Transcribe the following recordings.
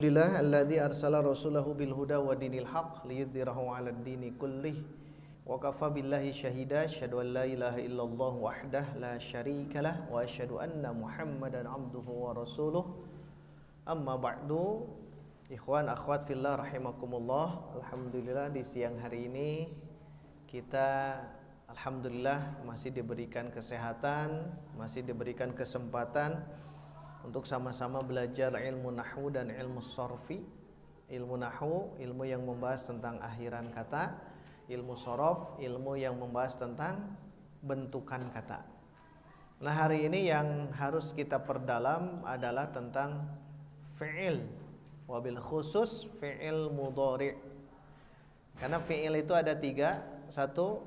Alhamdulillah alladzi arsala rasulahu bil huda wa dinil haq liyudhhirahu 'alad dini kullih wa kafa billahi syahida asyhadu an la ilaha illallah wahdah la syarikalah wa asyhadu anna muhammadan abduhu wa rasuluh amma ba'du. Ikhwan akhwat fillah rahimakumullah, alhamdulillah di siang hari ini kita alhamdulillah masih diberikan kesehatan, masih diberikan kesempatan untuk sama-sama belajar ilmu nahwu dan ilmu sorfi. Ilmu nahwu, ilmu yang membahas tentang akhiran kata. Ilmu sorof, ilmu yang membahas tentang bentukan kata. Nah, hari ini yang harus kita perdalam adalah tentang fi'il, wabil khusus fi'il mudhari'. Karena fi'il itu ada tiga. Satu,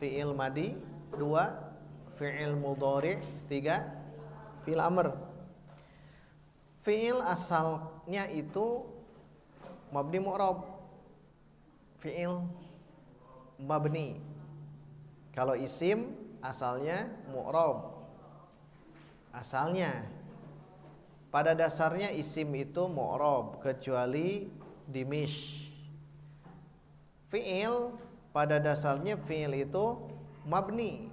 fi'il madi. Dua, fi'il mudhari'. Tiga, fi'il amr. Fi'il asalnya itu mabni mu'rab. Fi'il mabni. Kalau isim asalnya mu'rab. Asalnya. Pada dasarnya isim itu mu'rab kecuali dimish. Fi'il pada dasarnya fi'il itu mabni.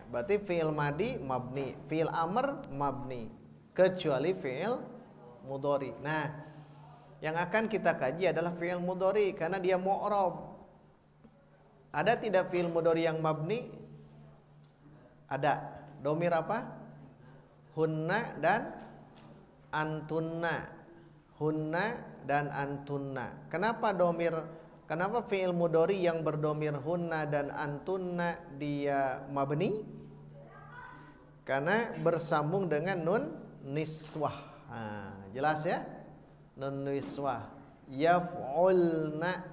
Berarti fi'il madi mabni, fi'il amr mabni, kecuali fi'il mudhari. Nah, yang akan kita kaji adalah fi'il mudhari karena dia mu'rab. Ada tidak fi'il mudhari yang mabni? Ada. Domir apa? Hunna dan antunna. Hunna dan antunna. Kenapa fi'il mudhari yang berdomir hunna dan antunna dia mabni? Karena bersambung dengan nun niswah. Jelas ya? Nun niswah. Yaf'ulna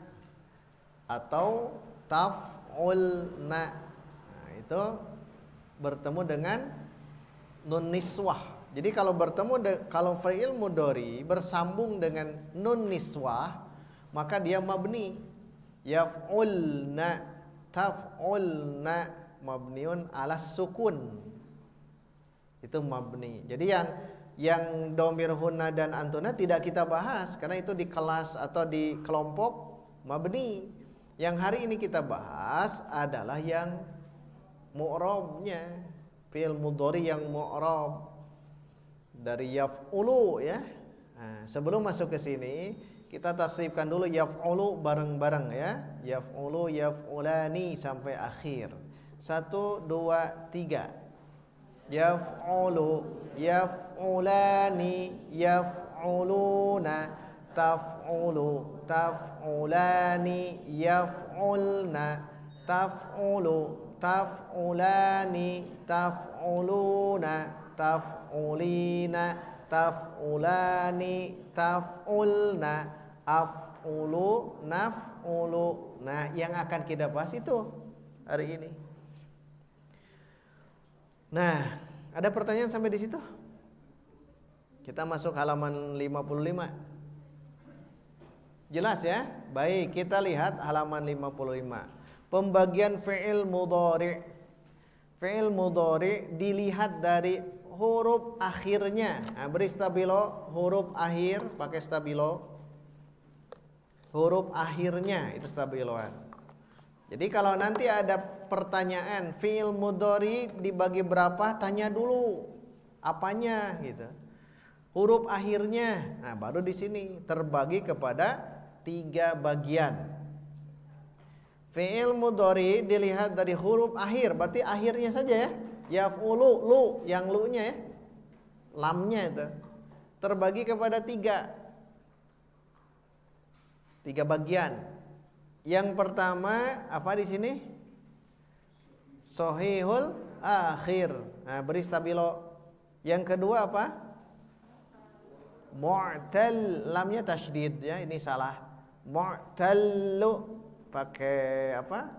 atau taf'ulna. Itu bertemu dengan nun niswah. Jadi kalau kalau fi'il mudhari bersambung dengan nun niswah, maka dia mabni. Yaf'ulna, taf'ulna, mabniun ala sukun. Itu mabni. Jadi yang domir hunna dan antuna tidak kita bahas karena itu di kelas atau di kelompok mabni. Yang hari ini kita bahas adalah yang mu'rabnya, fi'il mudhari yang mu'rab dari yaf'ulu ya. Nah, sebelum masuk ke sini kita tasrifkan dulu yaf'ulu bareng-bareng ya. Yaf'ulu, yaf'ulani sampai akhir. 1, 2, 3. Yaf'ulu, yaf'ulani, yaf'uluna, taf'ulu, taf'ulani, yaf'ulna, taf'ulu, taf'ulani, taf'uluna, taf'ulina, taf'ulani, taf'ulna, af'ulu, naf'ulu. Nah, yang akan kita bahas itu hari ini. Nah, ada pertanyaan sampai di situ? Kita masuk halaman 55. Jelas ya? Baik, kita lihat halaman 55. Pembagian fi'il mudhari'. Fi'il mudhari' dilihat dari huruf akhirnya. Nah, beri stabilo huruf akhir, pakai stabilo. Huruf akhirnya itu stabiloan. Jadi kalau nanti ada pertanyaan fi'il mudhari dibagi berapa, tanya dulu apanya gitu. Huruf akhirnya. Nah, baru di sini terbagi kepada 3 bagian. Fi'il mudhari dilihat dari huruf akhir, berarti akhirnya saja ya. Yaf'ulu, lu, yang lu-nya ya. Lamnya itu. Terbagi kepada 3 bagian. Yang pertama apa di sini? Shahihul akhir. Nah, beri stabilo. Yang kedua apa? Mu'tal, lamnya tasydid ya, ini salah. Mu'tallu pakai apa?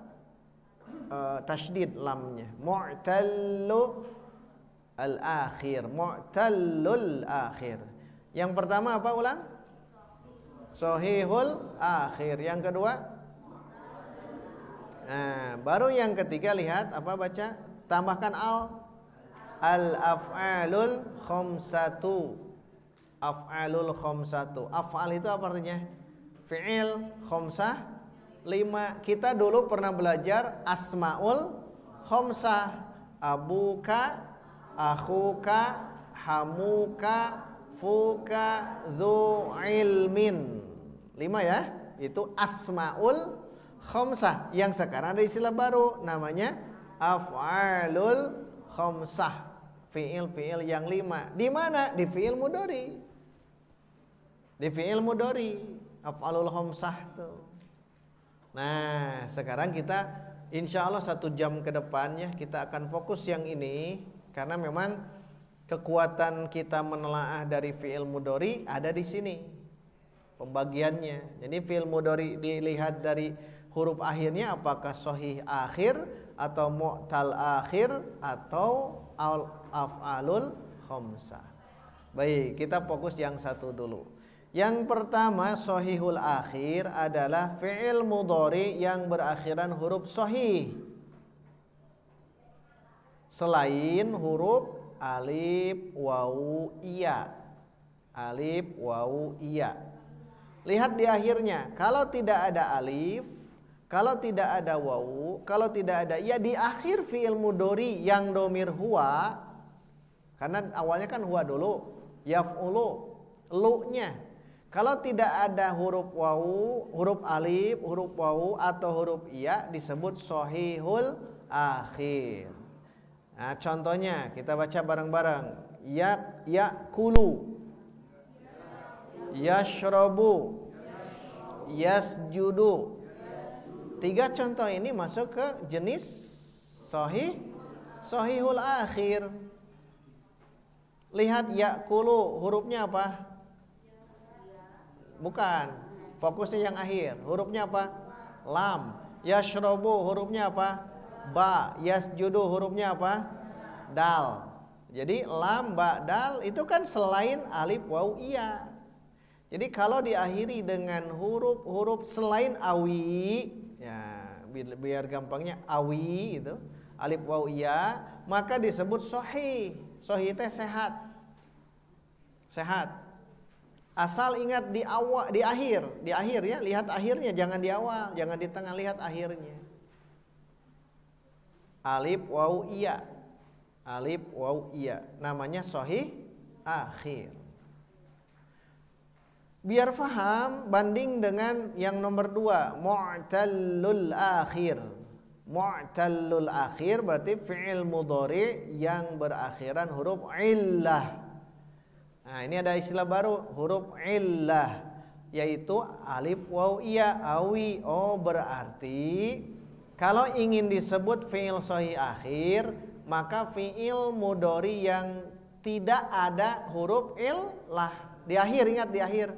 Tasydid lamnya. Mu'tallu al-akhir, mu'tallul akhir. Yang pertama apa ulang? Shahihul akhir. Yang kedua? Nah, baru yang ketiga lihat apa baca? Tambahkan al-af'alul khamsatu. Af'alul khamsatu. Af'al itu apa artinya? Fi'il, khamsah 5. Kita dulu pernah belajar asmaul khamsah. Abuka, akhuka, hamuka, fuka, dzu ilmin. 5 ya. Itu asmaul khamsah. Yang sekarang ada istilah baru namanya af'alul khamsah. Fi'il-fi'il yang 5. Di mana? Di fi'il mudhari. Di fi'il mudhari, af'alul khamsah tuh. Nah, sekarang kita insya Allah 1 jam ke depannya kita akan fokus yang ini, karena memang kekuatan kita menelaah dari fi'il mudhari ada di sini pembagiannya. Jadi fi'il mudhari dilihat dari huruf akhirnya, apakah sahih akhir atau mu'tal akhir atau af'alul khamsah. Baik, kita fokus yang satu dulu. Yang pertama, sahihul akhir adalah fi'il mudhari yang berakhiran huruf sahih selain huruf alif, wawu, iya. Alif, wawu, iya. Lihat di akhirnya, kalau tidak ada alif, kalau tidak ada wawu, kalau tidak ada iya di akhir fi'il mudhari yang domir huwa, karena awalnya kan huwa dulu, yaf'ulu, lu-nya. Kalau tidak ada huruf wawu, huruf alif, huruf wawu atau huruf iya disebut sahihul akhir. Nah, contohnya kita baca bareng-bareng. Ya'kulu, yashrabu, yasjudu. 3 contoh ini masuk ke jenis sahihul akhir. Lihat ya'kulu, hurufnya apa? Bukan, fokusnya yang akhir. Hurufnya apa? Lam. Yashrabu, hurufnya apa? Ba. Yasjudu, hurufnya apa? Dal. Jadi lam, ba, dal itu kan selain alif, waw, iya. Jadi kalau diakhiri dengan huruf-huruf selain awi, ya biar gampangnya awi itu, alif, waw, iya, maka disebut sahih. Sahih itu sehat. Sehat. Asal ingat di awal, di akhir ya, lihat akhirnya, jangan di awal, jangan di tengah, lihat akhirnya. Alif, waw, iya. Alif, waw, iya. Namanya sahih akhir. Biar faham, banding dengan yang nomor 2, mu'tallul akhir. Mu'tallul akhir berarti fi'il mudhari yang berakhiran huruf illah. Nah, ini ada istilah baru, huruf illah, yaitu alif, waw, iya, awi. Oh, berarti kalau ingin disebut fi'il sahih akhir, maka fi'il mudhari yang tidak ada huruf illah di akhir. Ingat, di akhir.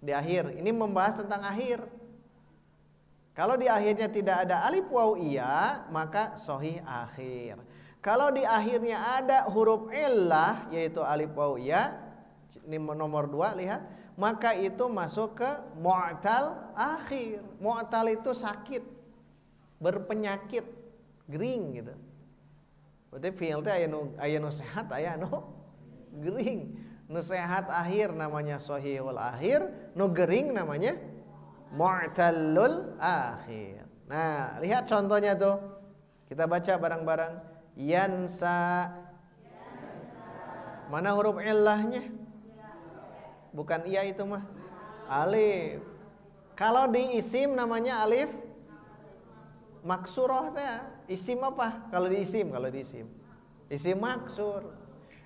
Di akhir. Ini membahas tentang akhir. Kalau di akhirnya tidak ada alif, waw, iya, maka sahih akhir. Kalau di akhirnya ada huruf illah, yaitu alif, waw, iya, ini nomor 2, lihat, maka itu masuk ke mu'tal akhir. Mu'tal itu sakit, berpenyakit, gering gitu. Berarti fi'il teh aya nu sehat, aya nu gering. Nu sehat akhir namanya sahihul akhir, nu gering namanya mu'tallul akhir. Nah, lihat contohnya tuh. Kita baca bareng-bareng. Yansa. Mana huruf illahnya? Bukan iya itu mah. Alif. Kalau di isim namanya alif maksurah teh. Isim apa? Kalau di isim, isim maksur.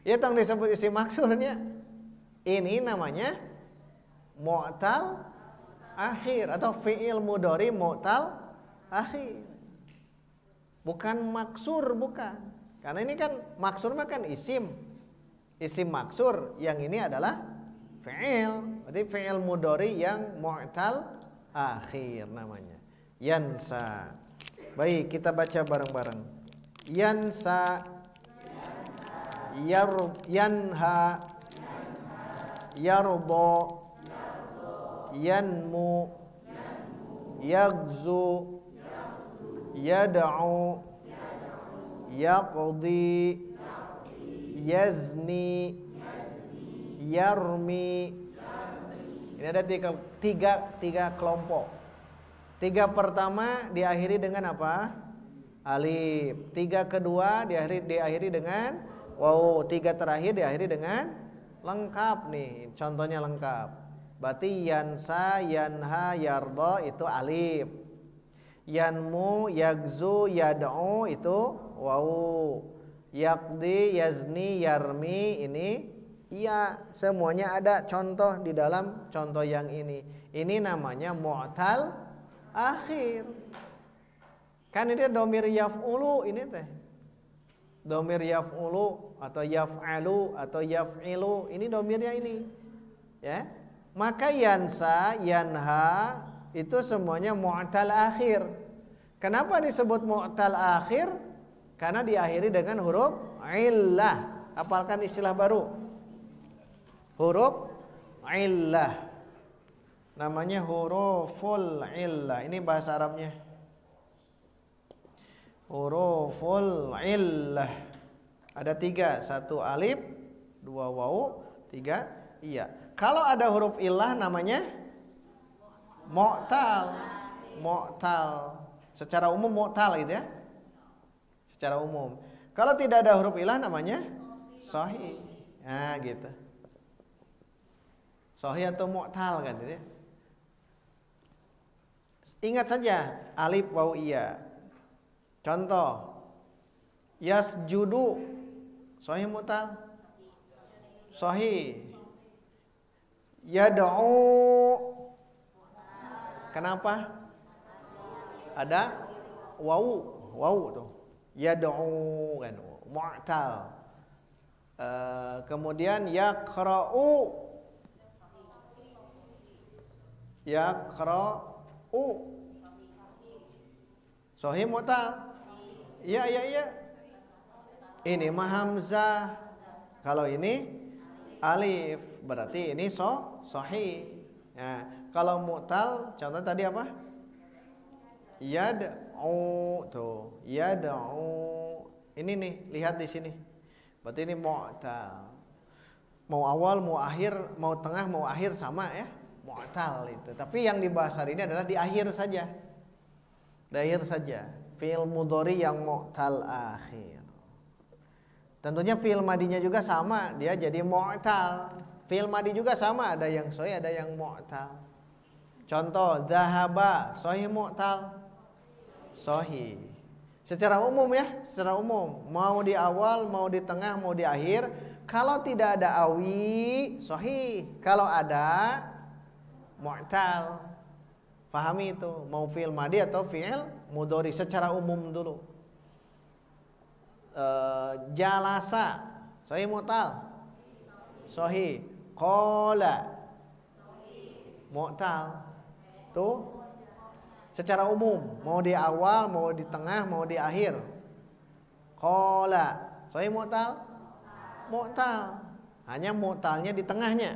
Ya tong disebut isim maksurnya. Ini namanya mu'tal akhir atau fi'il mudhari mu'tal akhir. Bukan maksur, bukan. Karena ini kan maksur mah kan isim. Isim maksur, yang ini adalah fi'il. Berarti fi'il mudhari yang mu'tal akhir namanya. Yansa. Baik, kita baca bareng-bareng. Yansa, yanha, yardo, yanmu, yagzu, yad'u, yaqdi, yazni, yarmi. Ini ada tiga kelompok. Tiga pertama diakhiri dengan apa? Alif. Tiga kedua diakhiri dengan waw. Tiga terakhir diakhiri dengan lengkap nih. Contohnya lengkap. Berarti yansa, yanha, yarda itu alif. Yanmu, yagzu, yad'u itu waw. Yaqdi, yazni, yarmi ini iya. Semuanya ada contoh di dalam contoh yang ini. Ini namanya mu'tal akhir. Kan ini domir yaf'ulu ini teh. Domir yaf'ulu atau yaf'alu atau yaf'ilu ini domirnya ini. Ya. Maka yansa, yanha itu semuanya mu'tal akhir. Kenapa disebut mu'tal akhir? Karena diakhiri dengan huruf illah. Hafalkan istilah baru. Huruf illah. Namanya huruful illah. Ini bahasa Arabnya. Huruful illah. Ada tiga. Satu alif, dua waw, tiga iya. Kalau ada huruf illah namanya mu'tal. Mu'tal. Secara umum mu'tal gitu ya. Secara umum. Kalau tidak ada huruf illah namanya sahih. Nah gitu. Sahih atau mu'tal kan gitu ya. Ingat saja alif waw iya. Contoh yasjudu sahih mu'tal. Sahih. Yad'u. Kenapa? Ada waw, waw tuh. Yad'u kan mu'tal. Kemudian yaqra'u. Yaqra'u. Sahih mu'tal. Iya. Ini mah hamzah. Kalau ini alif, berarti ini sahih. Nah, kalau mu'tal contoh tadi apa? Yad'u tuh, yad'u. Ini nih, lihat di sini. Berarti ini mu'tal. Mau awal, mau akhir, mau tengah, mau akhir sama ya, mu'tal itu. Tapi yang dibahas hari ini adalah di akhir saja. Di akhir saja. Fi'il mudhari yang mu'tal akhir. Tentunya fi'il madinya juga sama, dia jadi mu'tal. Fi'il madi juga sama, ada yang sahih, ada yang mu'tal. Contoh, dhahaba, sahih mu'tal. Sahih. Secara umum ya, secara umum. Mau di awal, mau di tengah, mau di akhir. Kalau tidak ada awi, sahih. Kalau ada, mu'tal. Pahami itu, mau fi'il madi atau fi'il mudhari secara umum dulu. Jalasa, sahih mu'tal. Sahih. Qala, mu'tal. Tuh secara umum, mau di awal, mau di tengah, mau di akhir. Qala, sahih mu'tal? Mu'tal. Hanya mu'talnya di tengahnya.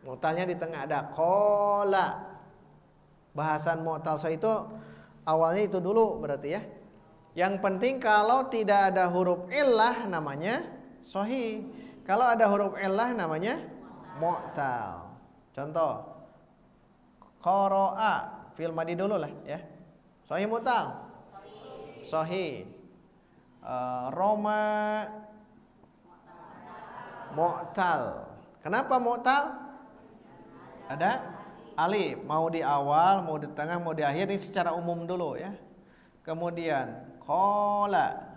Mu'talnya di tengah ada qala. Bahasan mu'tal sahih itu awalnya itu dulu berarti ya. Yang penting kalau tidak ada huruf illah namanya sahih. Kalau ada huruf illah namanya mu'tal. Contoh qara'a, fi'il madi dulu lah ya. Sahih mu'tal? Sahih. Roma mu'tal. Kenapa mu'tal? Ada alif, mau di awal, mau di tengah, mau di akhir, ini secara umum dulu ya. Kemudian qala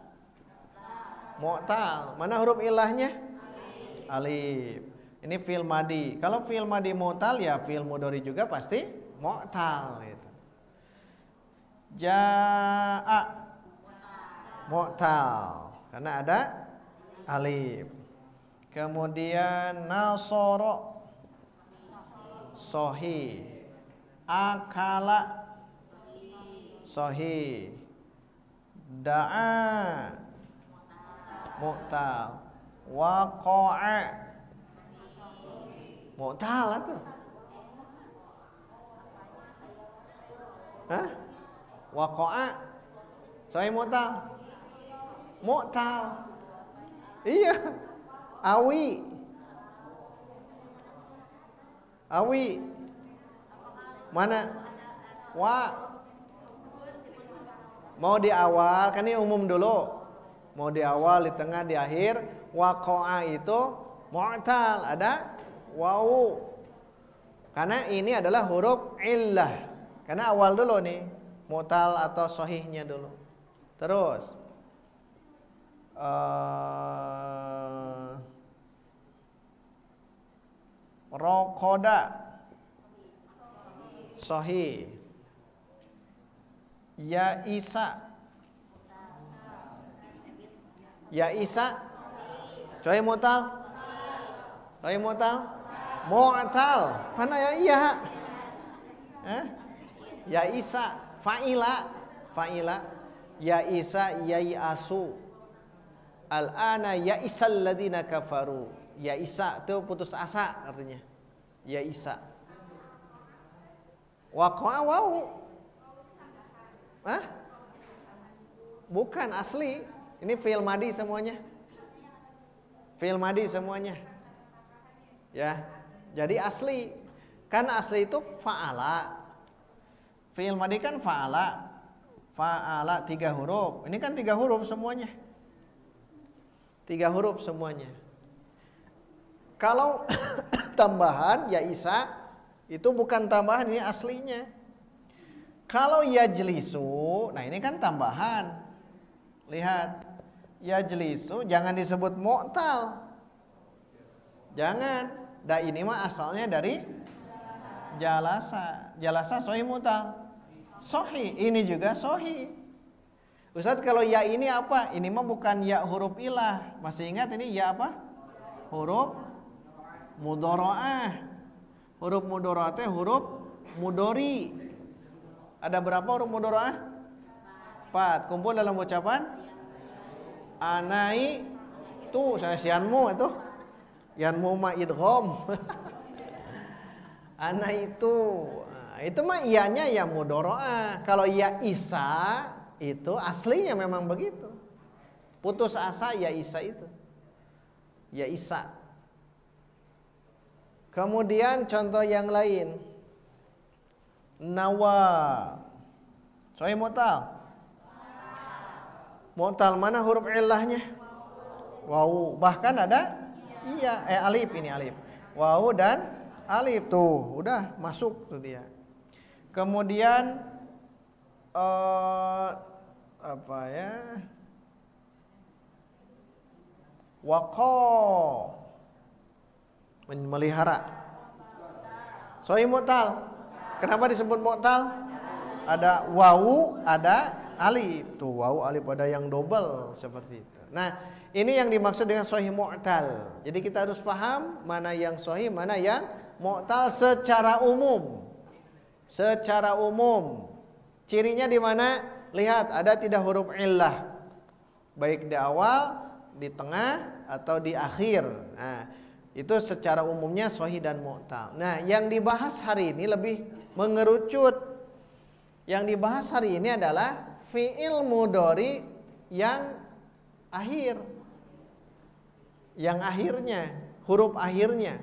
mu'tal. Mana huruf ilahnya? Alif. Ini fi'il madi. Kalau fi'il madi mu'tal ya fi'il mudhari juga pasti mu'tal gitu. Jaa mu'tal karena ada alif. Kemudian nasara sahih. Akala sahih. Da'a mu'tal. Waqa'a mu'tal itu. Hah? Waqa'a sahih mu'tal. Mu'tal. Iya. Awi Awi. Mana? Wa. Mau di awal, kan ini umum dulu. Mau di awal, di tengah, di akhir. Waqa'a itu mu'tal, ada wawu. Karena ini adalah huruf illah. Karena awal dulu nih, mu'tal atau sahihnya dulu. Terus rokoda sahih. Ya Isa. Ya Isa. Coy mu'tal. Coy mu'tal. Mu'tal. Mana ya iya? Ya Isa. Fa'ila. Fa'ila. Ya Isa yai'asu. Al-ana ya'isal ladina kafaru. Ya Isa itu putus asa artinya. Ya Isa. Waqa'a wawu. Bukan asli. Ini fi'il madi semuanya. Fi'il madi semuanya. Ya. Jadi asli. Kan asli itu fa'ala. Fi'il madi kan fa'ala. Fa'ala 3 huruf. Ini kan 3 huruf semuanya. 3 huruf semuanya. Kalau tambahan ya Isa itu bukan tambahan, ini aslinya. Kalau yajlisu, nah ini kan tambahan. Lihat, yajlisu jangan disebut mu'tal. Jangan. Dah ini mah asalnya dari jalasa. Jalasa sahih mu'tal. Sahih, ini juga sahih. Ustaz, kalau ya ini apa? Ini mah bukan ya huruf ilah. Masih ingat ini ya apa? Huruf mudharaah. Huruf mudharaah itu huruf mudhari. Ada berapa huruf mudharaah? 4. Kumpul dalam ucapan anai tu, saya sianmu itu. Yanmu ma idgham. Anai itu. Nah, itu mah iyanya ya mudharaah. Kalau ya Isa itu aslinya memang begitu. Putus asa ya Isa itu. Ya Isa. Kemudian contoh yang lain. Nawa. Sahih mu'tal. Mu'tal mana huruf illahnya? Wawu. Bahkan ada iya, alif ini alif. Wawu dan alif tuh, udah masuk tuh dia. Kemudian apa ya? Waqa, memelihara. Sahih mu'tal. Kenapa disebut mu'tal? Ada wawu, ada alif. Tuh wawu alif ada yang double seperti itu. Nah, ini yang dimaksud dengan sahih mu'tal. Jadi kita harus paham mana yang sahih, mana yang mu'tal secara umum. Secara umum. Cirinya di mana? Lihat, ada tidak huruf illah. Baik di awal, di tengah, atau di akhir. Nah, itu secara umumnya sahih dan mu'tal. Nah, yang dibahas hari ini lebih mengerucut. Yang dibahas hari ini adalah fi'il mudhari yang akhir. Yang akhirnya, huruf akhirnya.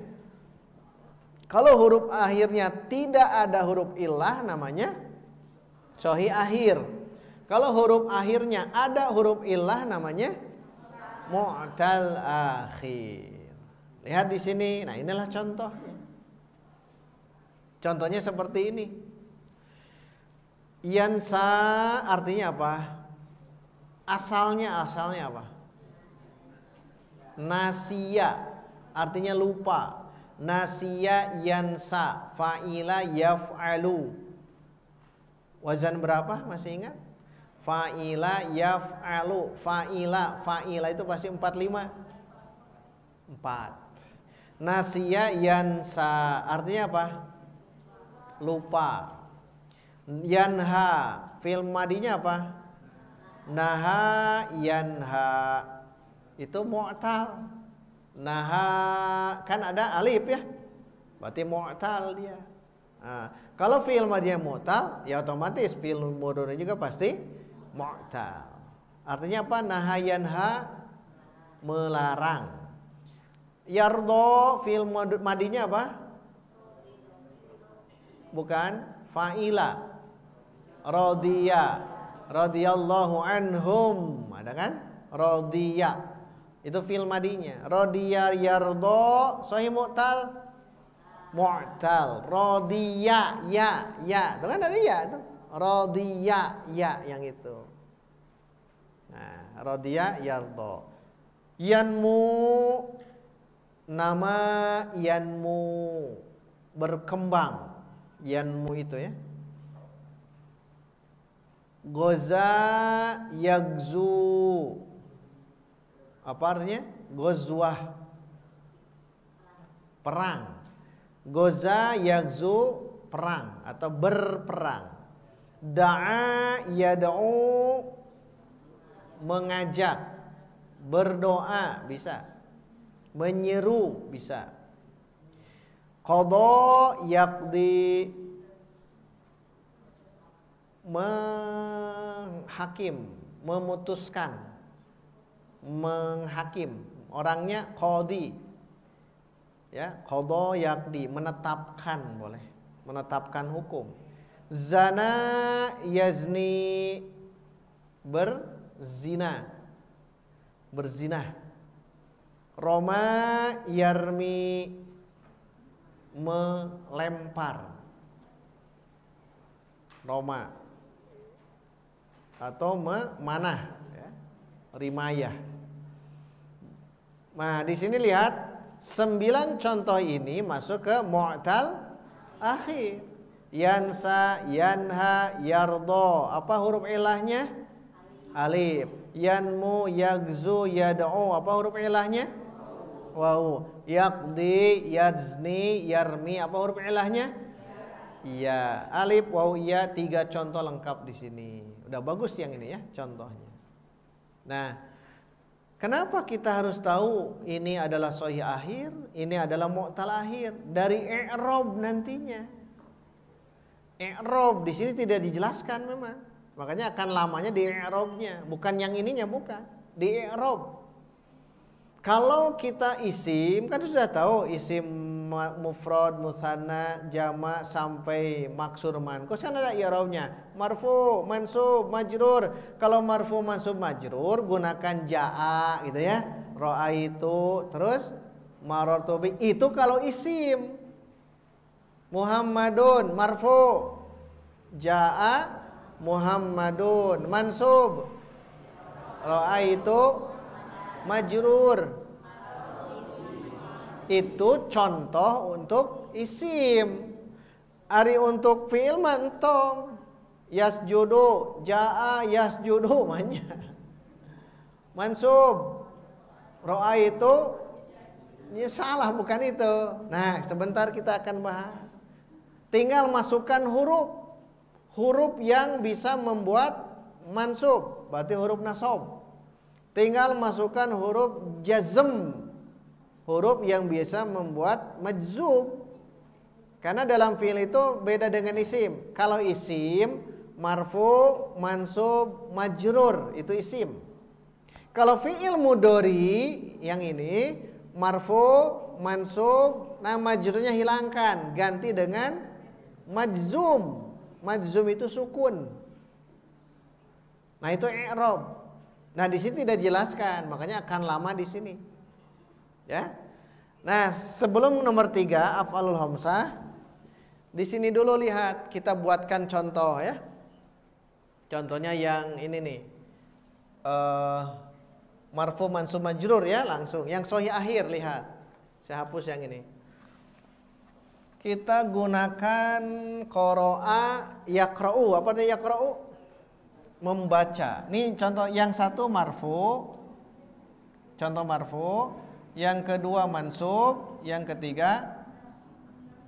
Kalau huruf akhirnya tidak ada huruf illah namanya sahih akhir. Kalau huruf akhirnya ada huruf illah namanya mu'tal akhir. Lihat di sini. Nah, inilah contohnya. Contohnya seperti ini. Yansa artinya apa? Asalnya apa? Nasiya artinya lupa. Nasiya yansa, fa'ila yaf'alu. Wazan berapa? Masih ingat? Fa'ila yaf'alu. Fa'ila itu pasti 45. 4. Nasiya yansa artinya apa? Lupa. Yanha, fi'il madinya apa? Naha yanha. Itu mu'tal. Naha kan ada alif ya. Berarti mu'tal dia. Nah, kalau fi'il madinya mu'tal, ya otomatis fi'il mudhari juga pasti mu'tal. Artinya apa? Naha yanha, melarang. Yardo fi'il madinya apa? bukan fa'ila. Radiya, radiyallahu anhum, ada kan? Radiya itu fi'il madinya. Radiya yardo, sahih mu'tal, mu'tal. Radiya, ya, itu kan ada ya itu. Radiya, ya yang itu. Nah, radiya yardo. Yanmu, nama yanmu, berkembang. Yanmu itu ya. Goza yagzu, apa artinya? Gozwah, perang. Goza yagzu, perang atau berperang. Da'a yad'u, mengajak. Berdoa bisa. Menyeru bisa. Qadha yaqdi, menghakim, memutuskan, menghakim. Orangnya qadhi. Ya, qadha yaqdi, menetapkan boleh, menetapkan hukum. Zana yazni, berzina, berzinah. Roma yarmi, melempar. Roma atau memanah ya. Rimayah. Nah, di sini lihat 9 contoh ini masuk ke mu'tal akhir. Yansa, yanha, yardo. Apa huruf ilahnya? Alif. Yanmu, yagzu, yad'u. Apa huruf ilahnya? Waw. Yaqdi, yazni, yarmi. Apa huruf ilahnya? Iya. Alif, waw, ya. 3 contoh lengkap di sini. Udah bagus yang ini ya contohnya. Nah, kenapa kita harus tahu ini adalah sahih akhir, ini adalah mu'tal akhir? Dari i'rab nantinya. I'rab di sini tidak dijelaskan memang. Makanya akan lamanya di i'rabnya, bukan yang ininya, bukan. Di i'rab. Kalau kita isim, kan sudah tahu isim mufrad, musanna, jama' sampai maksur manqus kan ada i'rabnya. Marfu, mansub, majrur. Kalau marfu, mansub, majrur gunakan jaa gitu ya. Ra'aitu, terus marartu bi. Itu kalau isim. Muhammadun marfu, jaa Muhammadun, mansub ra'aitu, majrur. Itu contoh untuk isim. Ari untuk fi'il mantong. Yasjudu, jaa yasjudu manya. Mansub ra'aitu, ini salah, bukan itu. Nah, sebentar kita akan bahas. Tinggal masukkan huruf yang bisa membuat mansub, berarti huruf nasab. Tinggal masukkan huruf jazm, huruf yang bisa membuat majzub. Karena dalam fi'il itu beda dengan isim. Kalau isim marfu, mansub, majrur, itu isim. Kalau fi'il mudhari yang ini marfu, mansub, nah majrurnya hilangkan, ganti dengan majzum. Majzum itu sukun. Nah, itu i'rab. Nah, di sini tidak dijelaskan, makanya akan lama di sini. Ya. Nah, sebelum nomor 3 af'alul khamsah, di sini dulu lihat, kita buatkan contoh ya. Contohnya yang ini nih. Marfu, mansub, majrur ya, langsung. Yang sahih akhir lihat. Saya hapus yang ini. Kita gunakan qara'a yaqra'u. Apa artinya yaqra'u? Membaca. Nih contoh yang satu marfu. Contoh marfu. Yang kedua mansub. Yang ketiga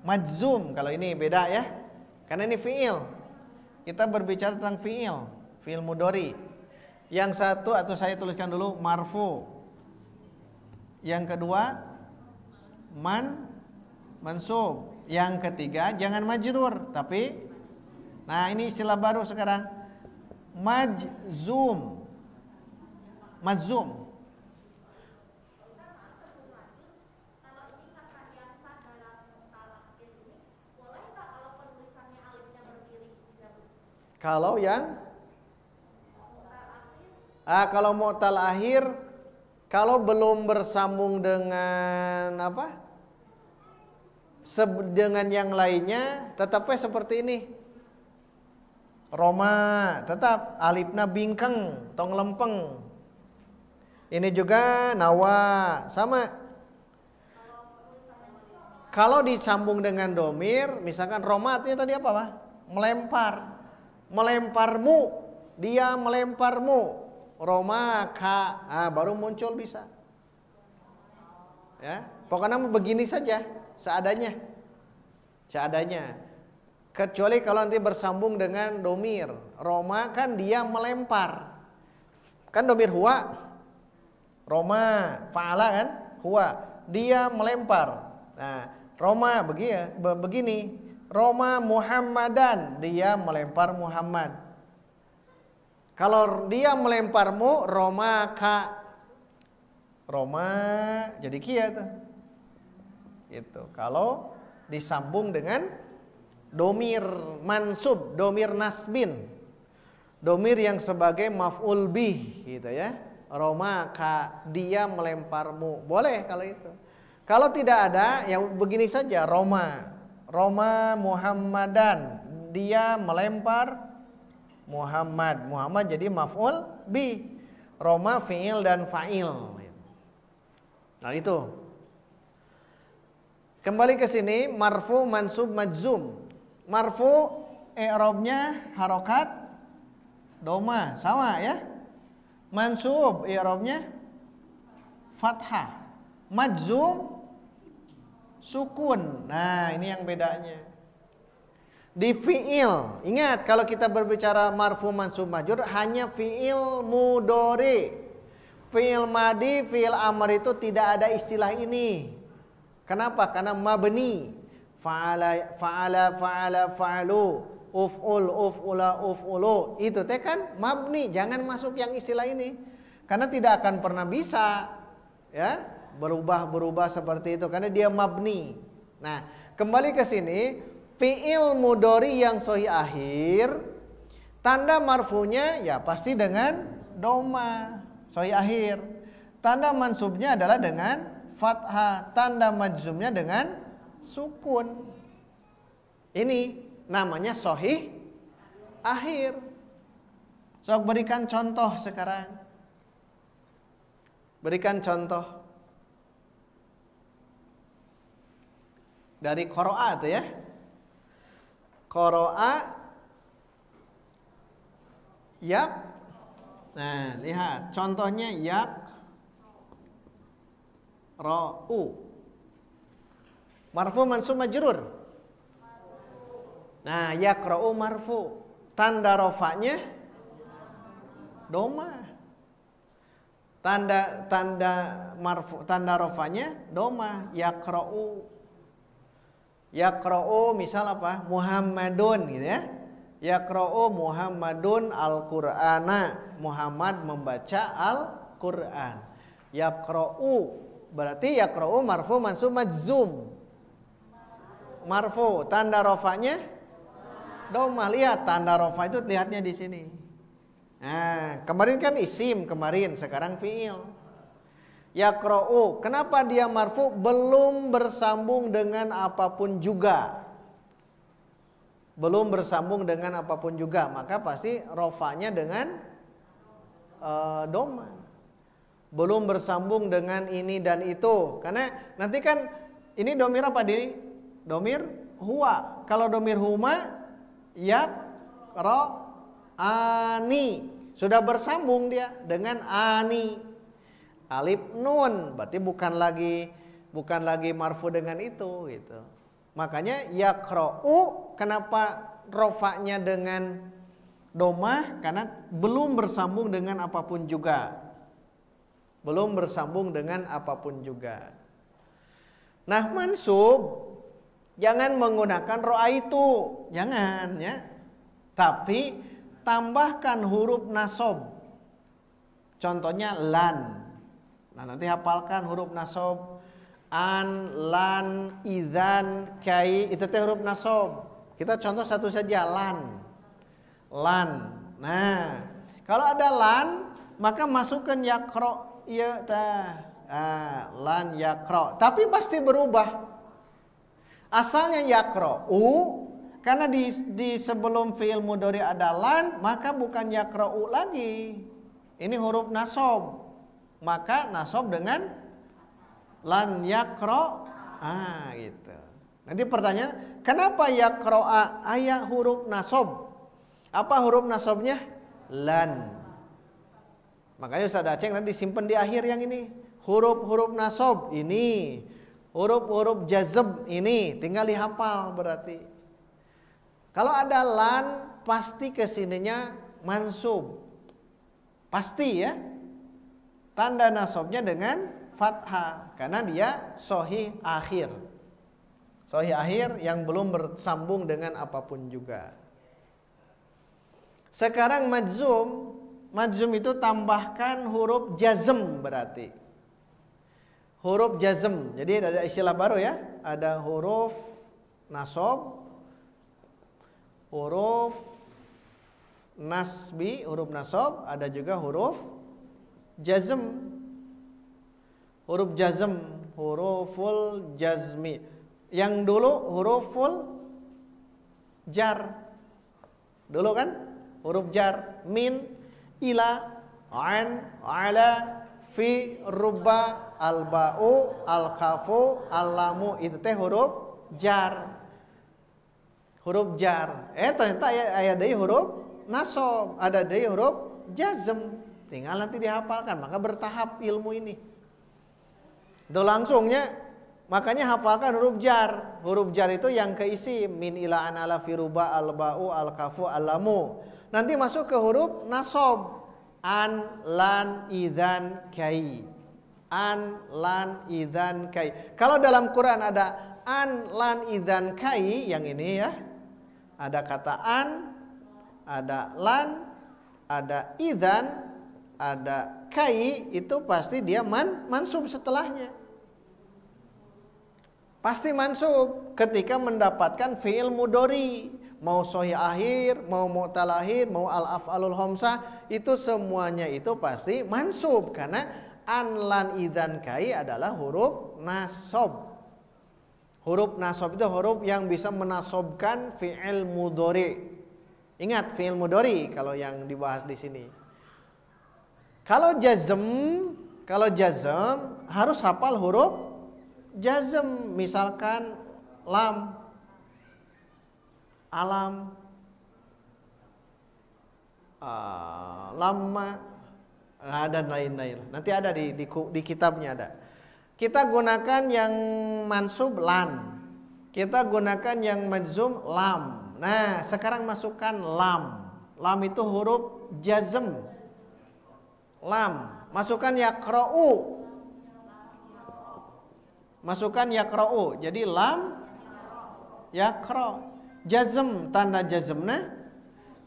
majzum. Kalau ini beda ya. Karena ini fi'il. Kita berbicara tentang fi'il. Fi'il mudhari. Yang satu atau saya tuliskan dulu marfu. Yang kedua mansub. Yang ketiga jangan majrur, tapi nah ini istilah baru sekarang, majzum. Majzum. Kalau yang kalau mu'tal akhir, kalau belum bersambung dengan apa? Dengan yang lainnya, tetapnya seperti ini. Roma, tetap alifna bingkeng, tong lempeng. Ini juga nawa, sama. Kalau disambung dengan domir, misalkan Roma artinya tadi apa, Pak? Melempar. Melemparmu, dia melemparmu. Roma ka, baru muncul bisa. Ya, pokoknya begini saja, seadanya. Seadanya. Kecuali kalau nanti bersambung dengan domir. Roma kan dia melempar. Kan domir huwa. Roma, fa'ala kan? Huwa. Dia melempar. Nah, Roma begini. Roma Muhammadan, dia melempar Muhammad. Kalau dia melemparmu, Roma ka. Roma jadi kia tuh. Gitu. Kalau disambung dengan domir mansub, domir nasbin. Domir yang sebagai maf'ul bih gitu ya. Roma ka, dia melemparmu. Boleh kalau itu. Kalau tidak ada, ya begini saja, Roma. Roma Muhammadan, dia melempar Muhammad. Muhammad jadi maf'ul bi. Roma fi'il dan fa'il. Nah itu. Kembali ke sini, marfu, mansub, majzum. Marfu i'rabnya harokat doma, sama ya. Mansub i'rabnya fathah. Majzum sukun. Nah, ini yang bedanya. Di fi'il, ingat kalau kita berbicara marfu mansub majrur hanya fi'il mudhari. Fi'il madi, fi'il amr itu tidak ada istilah ini. Kenapa? Karena mabni. Fa'ala, fa'ala, fa'ala, fa'alu, uf'ul, uf'ula, uf'ulu. Itu teh kan mabni, jangan masuk yang istilah ini. Karena tidak akan pernah bisa ya, berubah seperti itu karena dia mabni. Nah, kembali ke sini. Fi'il mudhari yang sahih akhir, tanda marfunya ya pasti dengan doma, sahih akhir. Tanda mansubnya adalah dengan fathah, tanda majzumnya dengan sukun. Ini namanya sahih akhir. Sok berikan contoh sekarang. Berikan contoh. Dari qira'a itu ya. Qara'a yak. Nah, lihat contohnya yak ra'u. Marfu mansub majrur. Nah, yak ra'u marfu. Tanda rafa'nya doma. Tanda marfu, tanda rafa'nya doma, yak ra'u. Yaqra'u misal apa? Muhammadun gitu ya. Yaqra'u Muhammadun al-Qur'ana. Muhammad membaca Al-Qur'an. Yaqra'u berarti yaqra'u marfu mansub majzum. Marfu, tanda rafa'nya doma. Lihat tanda rafa itu lihatnya di sini. Nah, kemarin kan isim kemarin, sekarang fi'il. Yaqra'u, kenapa dia marfu? Belum bersambung dengan apapun juga. Belum bersambung dengan apapun juga, maka pasti rofanya dengan doma. Belum bersambung dengan ini dan itu. Karena nanti kan ini domir apa diri? Domir huwa. Kalau domir huma, yaqra'ani. Sudah bersambung dia dengan ani. Alif nun berarti bukan lagi marfu dengan itu gitu. Makanya yaqra'u kenapa rofaknya dengan domah? Karena belum bersambung dengan apapun juga. Belum bersambung dengan apapun juga. Nah, mansub jangan menggunakan ra'aitu, jangan ya. Tapi tambahkan huruf nasab. Contohnya lan. Nah, nanti hafalkan huruf nasab. An, lan, idzan, kai, itu teh huruf nasab. Kita contoh satu saja, lan. lan. Nah, kalau ada lan, maka masukkan yakro, ya lan yakro. Tapi pasti berubah. Asalnya yakra'u, karena di sebelum fi'il mudhari ada lan, maka bukan yakra'u lagi. Ini huruf nasab. Maka nasab dengan lan yakra. Gitu. Nanti pertanyaan, kenapa yakra'a ayat huruf nasab? Apa huruf nasabnya? Lan. Makanya Ustaz Aceh nanti simpen di akhir yang ini. Huruf-huruf nasab ini, huruf-huruf jazm ini, tinggal dihafal berarti. Kalau ada lan, pasti kesininya mansub. Pasti ya. Tanda nasabnya dengan fathah, karena dia sahih akhir. Sahih akhir yang belum bersambung dengan apapun juga. Sekarang majzum. Majzum itu tambahkan huruf jazm berarti. Huruf jazm. Jadi ada istilah baru ya. Ada huruf nasab, huruf nasbi, huruf nasab, ada juga huruf jazm. Huruf jazm, huruful jazmi. Yang dulu huruful jar. Dulu kan huruf jar, min, ila, an, ala, fi, rubba, al-ba'u, al-kafu, al-lamu. Itu teh huruf jar. Huruf jar. Ternyata ada dari huruf nasab, ada dari huruf jazm. Tinggal nanti dihafalkan, maka bertahap ilmu ini. Itu langsungnya, makanya hafalkan huruf jar. Huruf jar itu yang keisi min, ila, an, ala, fi, rubba, al-ba'u, al-kafu, al-lamu. Nanti masuk ke huruf nasab. An, lan, idzan, kai. An, lan, idzan, kai. Kalau dalam Quran ada an, lan, idzan, kai, yang ini ya. Ada kata an, ada lan, ada idzan, ada kai, itu pasti dia mansub setelahnya. Pasti mansub ketika mendapatkan fi'il mudhari. Mau sahih akhir, mau mu'tal akhir, mau al-af'alul khamsah, itu semuanya itu pasti mansub. Karena an, lan, idzan, kai adalah huruf nasab. Huruf nasab itu huruf yang bisa menasobkan fi'il mudhari. Ingat fi'il mudhari kalau yang dibahas di sini. Kalau jazm harus hafal huruf jazm. Misalkan lam, alam, lama, dan lain-lain. Nanti ada di kitabnya ada. Kita gunakan yang mansub lan, kita gunakan yang majzum lam. Nah, sekarang masukkan lam. Lam itu huruf jazm. Lam. Masukkan yakra'u. Masukkan yakra'u. Jadi lam yakra'. Jazm, tanda jazmnya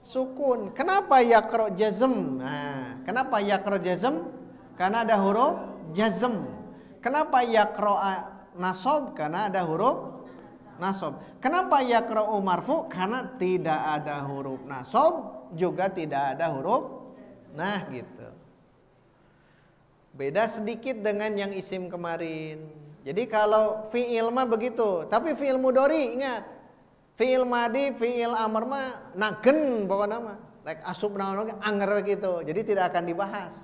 sukun. Kenapa yakra' jazm? Nah, kenapa yakra' jazm? Karena ada huruf jazm. Kenapa yakra' nasab? Karena ada huruf nasab. Kenapa yakra'u marfu? Karena tidak ada huruf nasab, juga tidak ada huruf. Nah, gitu. Beda sedikit dengan yang isim kemarin. Jadi kalau fi'il mah begitu, tapi fi'il mudhari ingat. Fi'il madi, fi'il amr mah nagen pokoknya mah. Like asub naon anger gitu. Jadi tidak akan dibahas.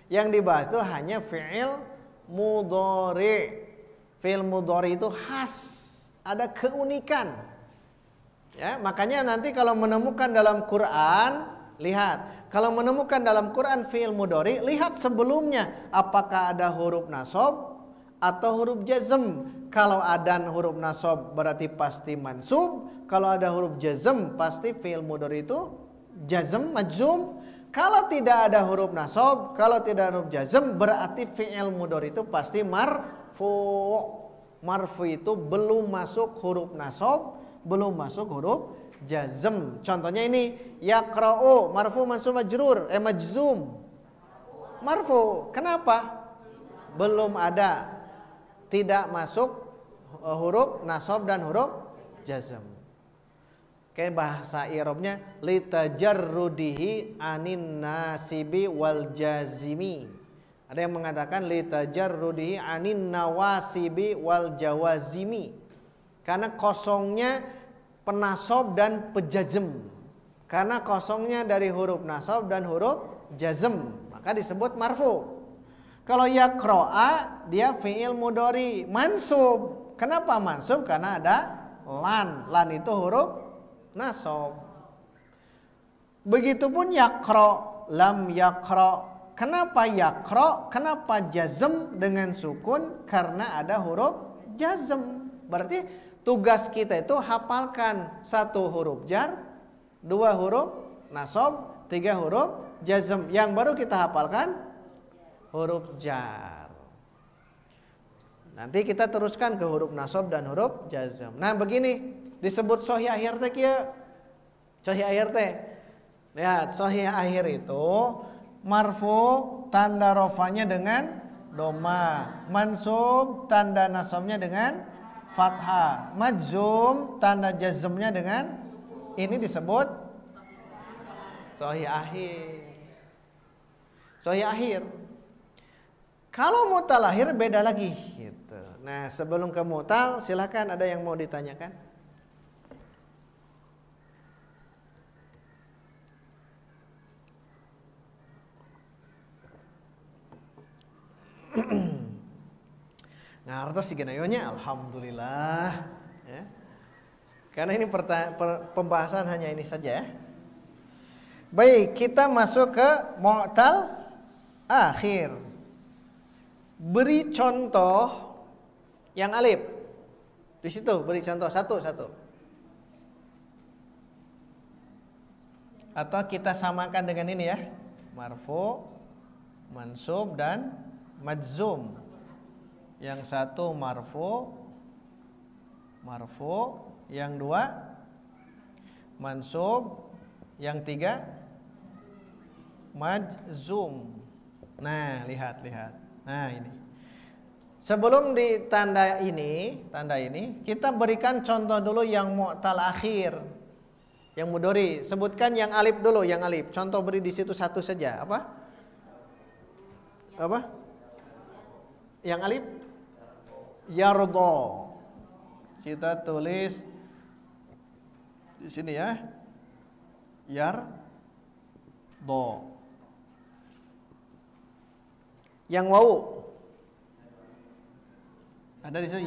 Yang dibahas itu hanya fi'il mudhari. Fi'il mudhari itu khas, ada keunikan. Ya, makanya nanti kalau menemukan dalam Quran, lihat, kalau menemukan dalam Quran fi'il mudhari, lihat sebelumnya apakah ada huruf nasab atau huruf jazm. Kalau ada huruf nasab berarti pasti mansub. Kalau ada huruf jazm pasti fi'il mudhari itu jazm, majzum. Kalau tidak ada huruf nasab, kalau tidak ada huruf jazm, berarti fi'il mudhari itu pasti marfu. Marfu itu belum masuk huruf nasab, belum masuk huruf jazm. Contohnya ini yaqra'u, marfu mansub majrur, majzum. Marfu. Kenapa? Belum ada, tidak masuk huruf nasab dan huruf jazm. Kayak bahasa i'rabnya litajarrudihi anin nasibi wal jazimi. Ada yang mengatakan litajarrudihi anin nawasibi wal jawazimi. Karena kosongnya penasab dan pejazm. Karena kosongnya dari huruf nasab dan huruf jazm, maka disebut marfu. Kalau yaqra'a dia fi'il mudhari mansub. Kenapa mansub? Karena ada lan. Lan itu huruf nasab. Begitupun yaqra, lam yaqra. Kenapa yaqra? Kenapa jazm dengan sukun? Karena ada huruf jazm. Berarti tugas kita itu hafalkan 1 huruf jar, 2 huruf nasab, 3 huruf jazm. Yang baru kita hafalkan huruf jar. Nanti kita teruskan ke huruf nasab dan huruf jazm. Nah, begini disebut sahih akhir teh kieu. Sahih akhir teh. Lihat, sahih akhir itu marfu tanda rafanya dengan doma, mansub tanda nasabnya dengan fathah, majzum tanda jazmnya dengan ini disebut sahih akhir. Sahih akhir. Kalau mutal akhir beda lagi gitu. Nah, sebelum ke mutal silakan ada yang mau ditanyakan? Nah, artos si genayonya alhamdulillah ya. Karena ini pembahasan hanya ini saja ya. Baik, kita masuk ke mu'tal akhir. Beri contoh yang alif. Di situ beri contoh satu-satu. Atau kita samakan dengan ini ya. Marfu, mansub dan majzum. Yang satu marfu, yang dua mansub, yang tiga majzum. Nah, lihat. Nah, ini. Sebelum ditanda ini, kita berikan contoh dulu yang mu'tal akhir. Yang mudhari, sebutkan yang alif dulu, yang alif. Contoh beri di situ satu saja. Apa? Yang alif? Yardha. Kita tulis di sini ya. Yardha. Yang wawu. Ada di situ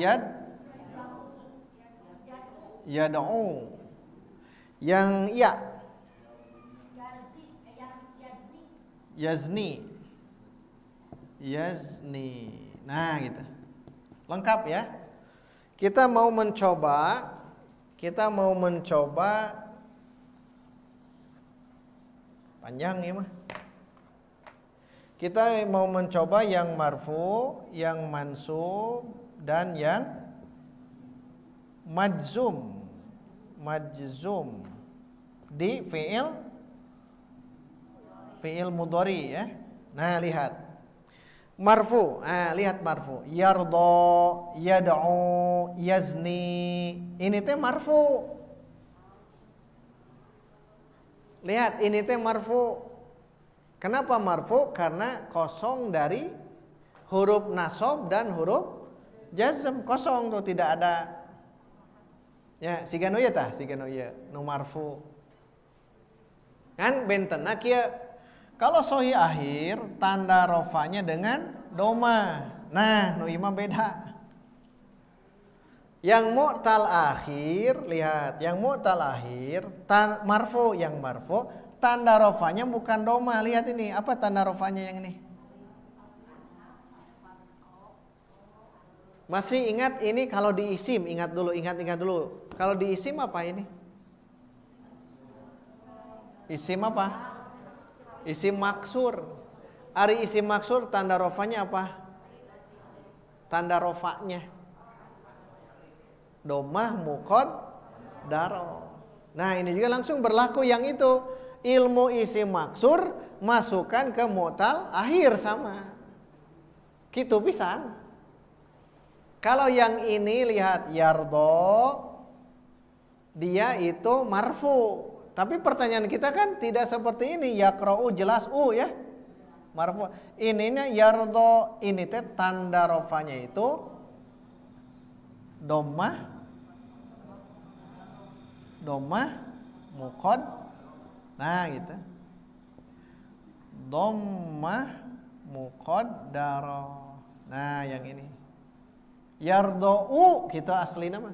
yad'u. Yang ya. Yazni. Nah, gitu. Lengkap ya. Kita mau mencoba panjang ya mah. Kita mau mencoba yang marfu, yang mansub dan yang majzum di fi'il mudhari ya. Nah, lihat. Marfu. Lihat marfu. Yardha, yad'u, yazni. Ini teh marfu. Lihat, ini teh marfu. Kenapa marfu? Karena kosong dari huruf nasab dan huruf jazm. Kosong tuh, tidak ada. Ya, sigano ieu tah, sigano ieu nu marfu. Kan bentenna kieu. Kalau sahih akhir tanda rafanya dengan doma. Nah, nu ieu mah beda. Yang mu'tal akhir, lihat, yang mu'tal akhir marfu, yang marfu tanda rafanya bukan doma. Lihat ini, apa tanda rafanya yang ini? Masih ingat ini kalau di isim, ingat dulu. Kalau di isim apa ini? Isim apa? Isim maksur. Ari isim maksur tanda rafanya apa? Tanda rafanya domah muqaddaro. Nah, ini juga langsung berlaku yang itu. Ilmu isim maksur masukkan ke mu'tal akhir sama. Kitu pisan. Kalau yang ini lihat yardha, dia itu marfu. Tapi pertanyaan kita kan tidak seperti ini. Yaqra'u jelas ya. Marfu. Ininya yardo, ini teh tanda rofanya itu dhammah muqad. Nah, gitu. Dhammah muqaddarah. Nah, yang ini. Yardo'u kita asli nama.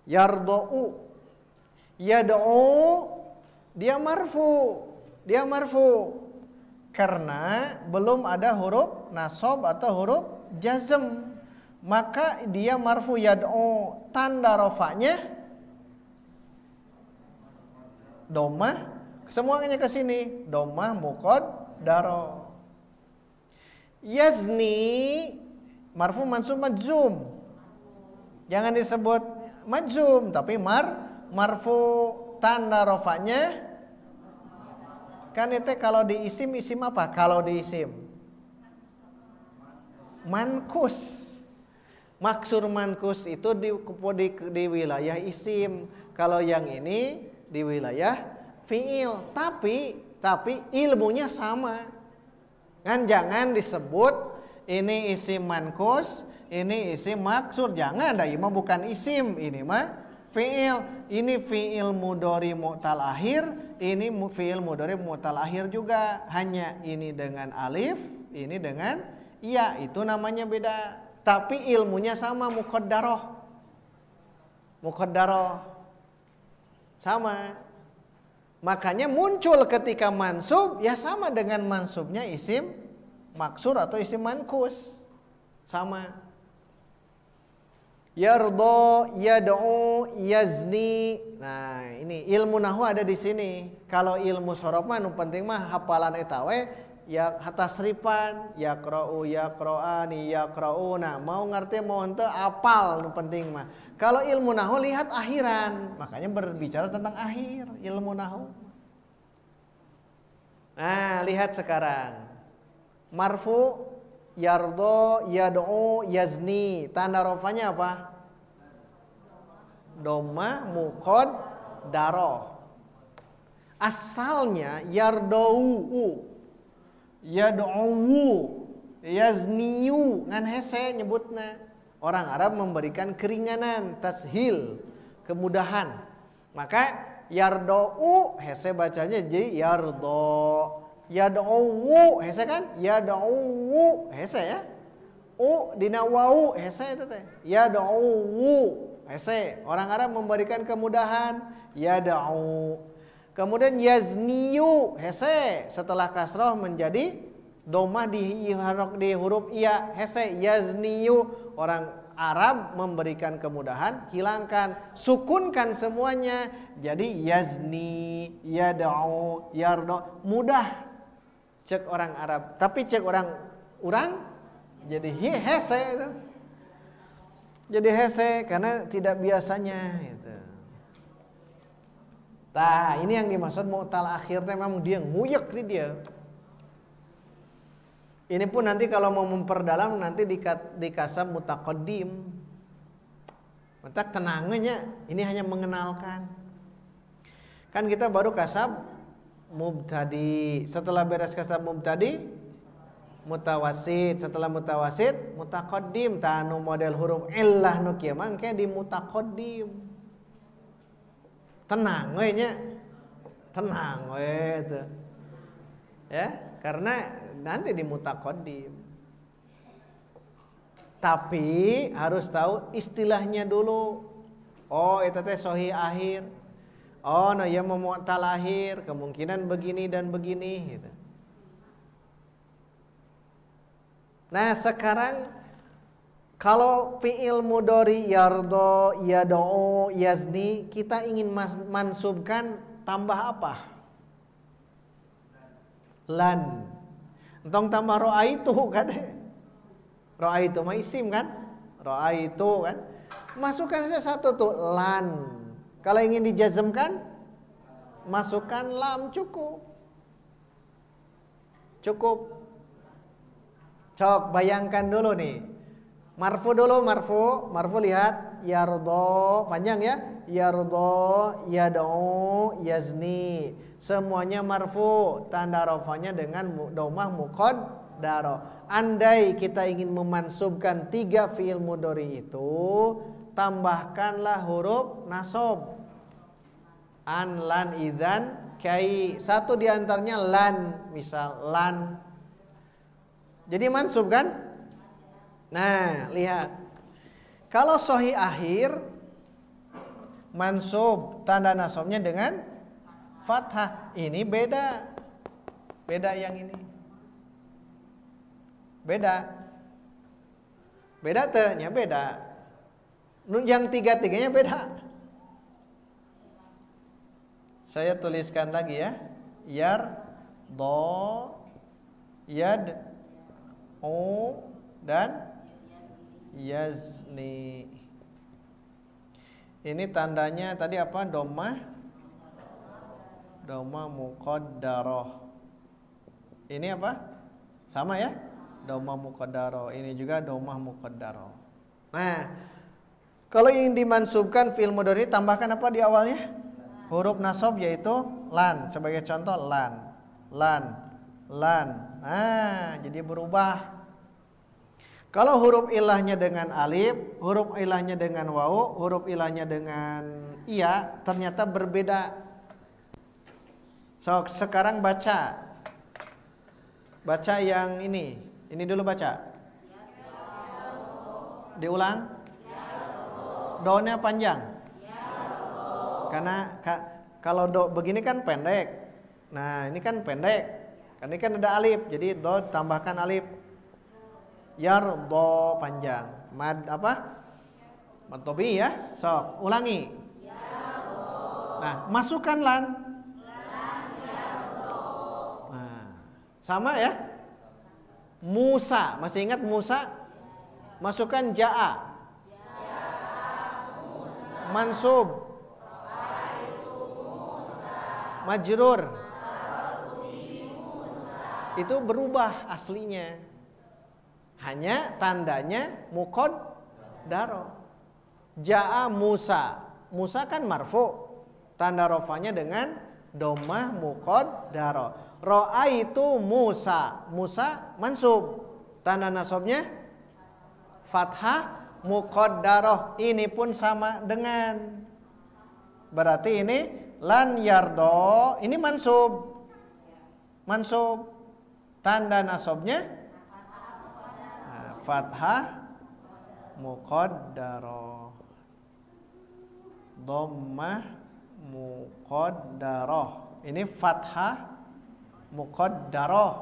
Yardo'u. Yad'u dia marfu. Karena belum ada huruf nasab atau huruf jazm. Maka dia marfu yad'u. Tanda rofanya dhammah. Semuanya ke sini. Dhammah muqaddarah. Yazni marfu mansub majzum. Jangan disebut majzum tapi marfu. Tanda rofanya kan itu kalau di isim apa? Kalau di isim mankus. Maksur mankus itu di wilayah isim. Kalau yang ini di wilayah fiil. Tapi ilmunya sama. Kan jangan disebut ini isim mankus, ini isim maksur. Jangan, dah ini bukan isim, ini mah fiil. Ini fiil mudhari mu'tal akhir, ini fiil mudhari mu'tal akhir juga. Hanya ini dengan alif, ini dengan ya, itu namanya beda. Tapi ilmunya sama, muqaddarah. Sama. Makanya muncul ketika mansub, ya sama dengan mansubnya isim maksur atau isim mankus. Sama. Yardo, yad'u, yazni. Nah, ini ilmu nahwu ada di sini. Kalau ilmu sorof mah nu penting mah hafalan eta we, ya tasrifan, yaqra'u, yaqra'ani, yaqra'una. Mau ngerti mau henteu apal nu penting mah. Kalau ilmu nahwu lihat akhiran. Makanya berbicara tentang akhir ilmu nahwu. Nah, lihat sekarang. Marfu yardo, yad'u, yazni. Tanda rofanya apa? Dhammah muqaddarah. Asalnya yardou, yad'u, yazniu ngan hese nyebutna. Orang Arab memberikan keringanan, tashil, kemudahan. Maka yardou hese bacanya jadi yardo. Yad'u hese kan? Yad'u hese ya. Dina wau hese itu teh. Yad'u hese. Orang Arab memberikan kemudahan. Yad'u. Kemudian yazniyu hese. Setelah kasroh menjadi dhammah di huruf iya hese. Yazniyu. Orang Arab memberikan kemudahan, hilangkan, sukunkan semuanya. Jadi yazni, yad'u, yardo. Mudah. Cek orang Arab, tapi cek orang jadi hese itu. Jadi hese karena tidak biasanya gitu. Nah, ini yang dimaksud mu'tal akhir teh memang dia nguyek di dia. Ini pun nanti kalau mau memperdalam nanti dikasab mutaqaddim. Maka tenangnya ini hanya mengenalkan. Kan kita baru kasab mubtadi. Setelah beres kasab mubtadi mutawasid. Setelah mutawasid mutaqaddim. Tanu model huruf illah nu kieu mangke di mutaqaddim. Tenang we nya. Tenang we teu. Ya, karena nanti di mutaqaddim. Tapi harus tahu istilahnya dulu. Oh, itu teh sahih akhir. Oh, nah ya mu'tal akhir, kemungkinan begini dan begini gitu. Nah, sekarang kalau fi'il mudhari yardo, yad'u, yazni, kita ingin mansubkan tambah apa? Lan. Entong tambah ra'aitu kan? Ra'aitu mah isim kan? Ra'aitu kan? Masukkan saja satu tuh lan. Kalau ingin dijazmkan, masukkan lam cukup. Cukup. Cok bayangkan dulu nih. Marfu dulu, marfu lihat. yardo, panjang ya. Yardo, yad'u, yazni. Semuanya marfu, tanda rafanya dengan dhammah muqaddarah. Andai kita ingin memansubkan 3 fi'il mudhari itu, tambahkanlah huruf nasab. An, lan, idzan, kai. Satu di antaranya lan, misal lan. Jadi mansub kan? Nah, lihat. Kalau sahih akhir mansub, tanda nasabnya dengan fathah. Ini beda. Beda yang ini. Beda. Beda tehnya beda. Yang tiga-tiganya beda. Saya tuliskan lagi ya. Yar, do, yad, u, dan yazni. Ini tandanya tadi apa? Dhammah muqaddarah. Ini apa? Sama ya? Dhammah muqaddarah. Ini juga dhammah muqaddarah. Nah, kalau ingin dimansubkan fi'il mudhari tambahkan apa di awalnya? Huruf nasab yaitu lan. Sebagai contoh lan. Nah, jadi berubah. Kalau huruf ilahnya dengan alif, huruf ilahnya dengan wawu, huruf ilahnya dengan iya, ternyata berbeda. So, sekarang baca. Baca yang ini. Ini dulu baca. Diulang. Do-nya panjang. Karena kalau do begini kan pendek. Nah, ini kan pendek. Karena ini kan ada alif, jadi do tambahkan alif. Yardo panjang. Mad apa? Mad tobi ya. Sok, ulangi. Nah, masukkan lan. Nah, sama ya? Musa, masih ingat Musa? Masukkan ja'a. Mansub. Majrur. Itu berubah aslinya. Hanya tandanya muqaddarah. Ja'a Musa. Musa kan marfu. Tanda rafanya dengan dhammah muqaddarah. Ra'aitu Musa. Musa mansub. Tanda nasabnya fathah muqaddarah. Ini pun sama dengan. Berarti ini lan yardo, ini mansub. Mansub. Tanda nasabnya fathah muqaddarah. Dhammah muqaddarah. Ini fathah muqaddarah.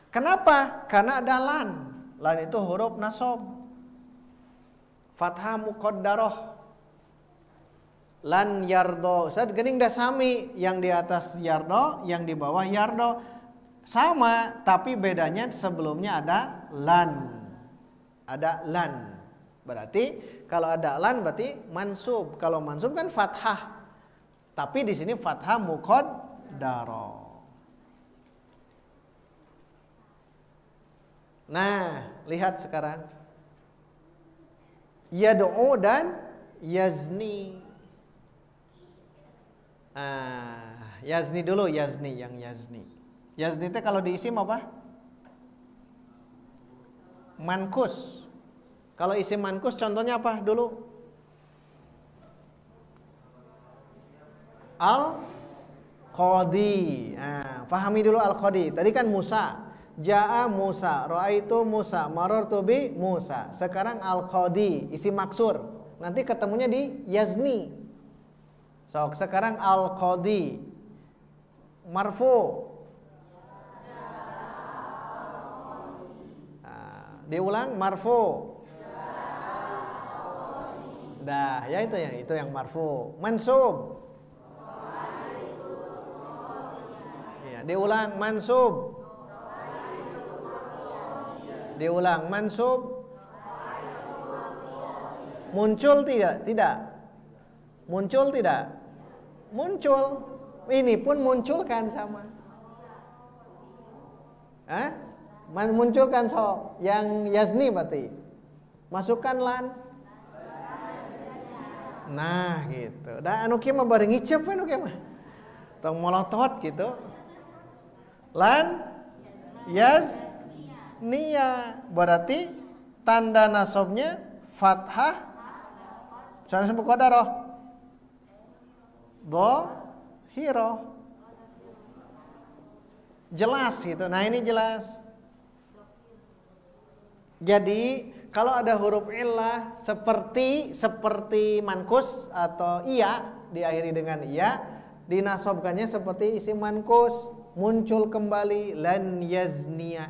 Kenapa? Karena ada lan. Lan itu huruf nasab. Fathah muqaddarah. Lan yardo. Ustaz gening dah sami, yang di atas yardo, yang di bawah yardo. Sama, tapi bedanya sebelumnya ada lan. Ada lan. Berarti kalau ada lan berarti mansub. Kalau mansub kan fathah. Tapi di sini fathah muqaddarah. Nah, lihat sekarang. Yad'u dan yazni. Yazni dulu, yazni, yang yazni. Yazni itu kalau diisim apa? Mankus. Kalau isim mankus contohnya apa dulu? Al-Qadi. Pahami dulu Al-Qadi. Tadi kan Musa. Ja'a Musa, ra'aitu Musa, marartu bi Musa. Sekarang Al-Qadi, isim maksur. Nanti ketemunya di yazni. So, sekarang Al-Qadi marfu. Diulang marfu. Dah, ya itu yang marfu. Mansub. Ya, diulang mansub. Diulang mansub. Muncul tidak? Tidak. Muncul tidak? Muncul. Ini pun munculkan sama. Munculkan sok. Yang yazni berarti. Masukkan lan. Nah gitu. Da anu kieu mah bari ngicep we anu kieu mah. Tong molotot gitu. Lan yaznia berarti tanda nasabnya fathah sana sebut qadarah dhahirah. Jelas gitu. Nah ini jelas. Jadi kalau ada huruf illah seperti mankus atau iya diakhiri dengan iya, dinasobkannya seperti isim mankus, muncul kembali lan yaznia.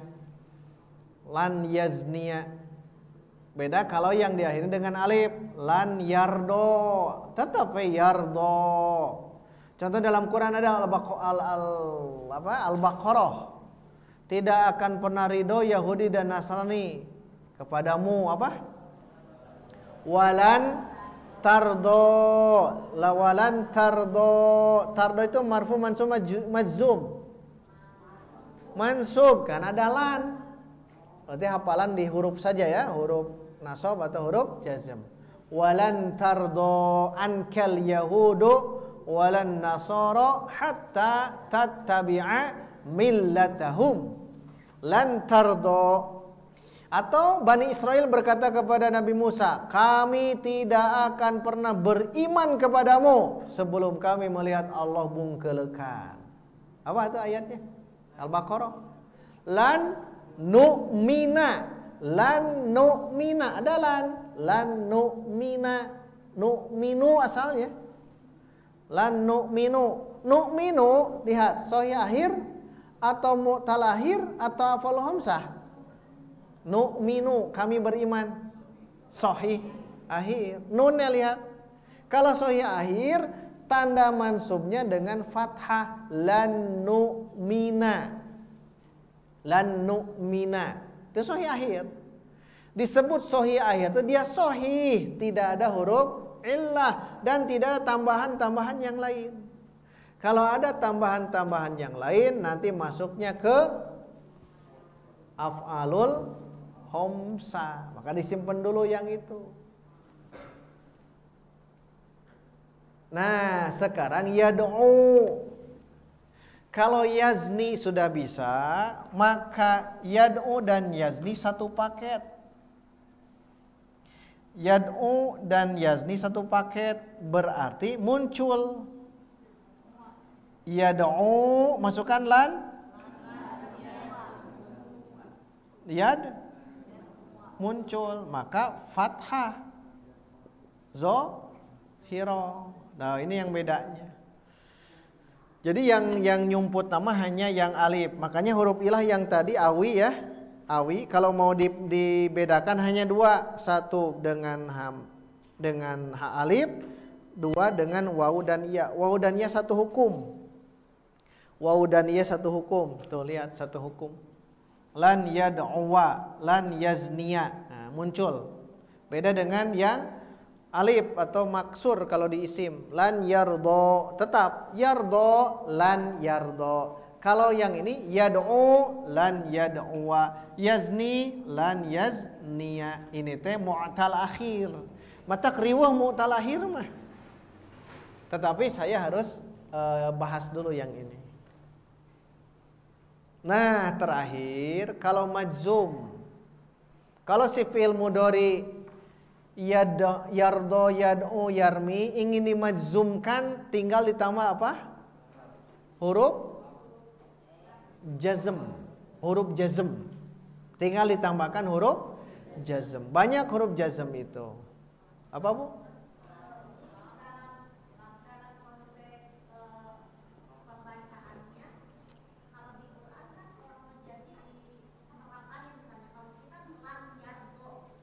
Beda kalau yang diakhiri dengan alif, lan yardo, tetap yardo. Contoh dalam Quran ada Al-Baqarah. Tidak akan pernah ridho Yahudi dan Nasrani kepadamu apa? Walan tardo. Tardo itu marfu mansub majzum. Mansub kan ada lan. Berarti hafalan di huruf saja ya, huruf nasab atau huruf jazm. Walan tardo ankal yahudu walan nasara hatta tattabi'a millatahum. Lan tardo. Atau Bani Israel berkata kepada Nabi Musa, kami tidak akan pernah beriman kepadamu sebelum kami melihat Allah bungkelekan. Apa itu ayatnya? Al-Baqarah. Lan nu'mina. Ada lan nu'minu asalnya. Lan nu'minu lihat sahih akhir atau mu'tal akhir atau afal hamzah. Nu'minu kami beriman. Sahih akhir. Nunnya lihat. Kalau sahih akhir tanda mansubnya dengan fathah lan nu'mina. Itu sahih akhir. Disebut sahih akhir itu dia sahih, tidak ada huruf illah dan tidak ada tambahan-tambahan yang lain. Kalau ada tambahan-tambahan yang lain nanti masuknya ke af'alul homsa, maka disimpan dulu yang itu. Nah, sekarang yad'u. Kalau yazni sudah bisa, maka yad'u dan yazni satu paket. Yad'u dan yazni satu paket berarti muncul. Yad'u masukkan lan. Yad muncul maka fathah zahira. Nah ini yang bedanya. Jadi yang nyumput nama hanya yang alif. Makanya huruf ilah yang tadi awi ya, awi kalau mau dibedakan hanya dua, satu dengan ha alif, dua dengan wawu dan iya. Wawu dan iya satu hukum. Wawu dan iya satu hukum. Tuh lihat satu hukum. Lan yad'uwa, lan yazniya. Nah, muncul. Beda dengan yang alif atau maksur kalau di isim. Lan yardo, tetap yardo, lan yardo. Kalau yang ini yad'u, lan yad'uwa, yazni, lan yazniya. Ini teh mu'tal akhir. Mata kriwah mu'tal akhir mah. Tetapi saya harus bahas dulu yang ini. Nah terakhir kalau majzum, kalau si fi'il mudhari yardo, yad'u, yarmi ingin dimajzumkan tinggal ditambah apa? Huruf jazm. Huruf jazm tinggal ditambahkan huruf jazm. Banyak huruf jazm itu. Apa Bu?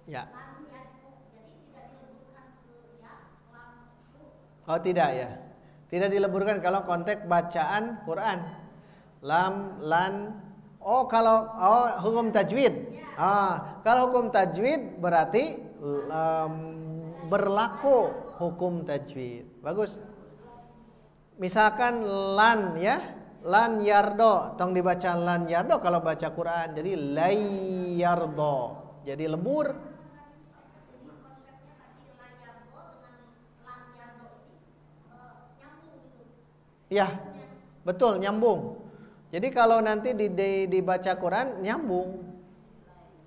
Ya. Oh tidak ya. Tidak dileburkan kalau konteks bacaan Quran. Lam, lan. Oh kalau hukum tajwid. Kalau hukum tajwid berarti berlaku hukum tajwid. Bagus. Misalkan lan ya. Lan yardo, tong dibaca lan yardo kalau baca Quran. Jadi lay yardo. Jadi lebur. Ya, betul, nyambung. Jadi kalau nanti dibaca Quran nyambung.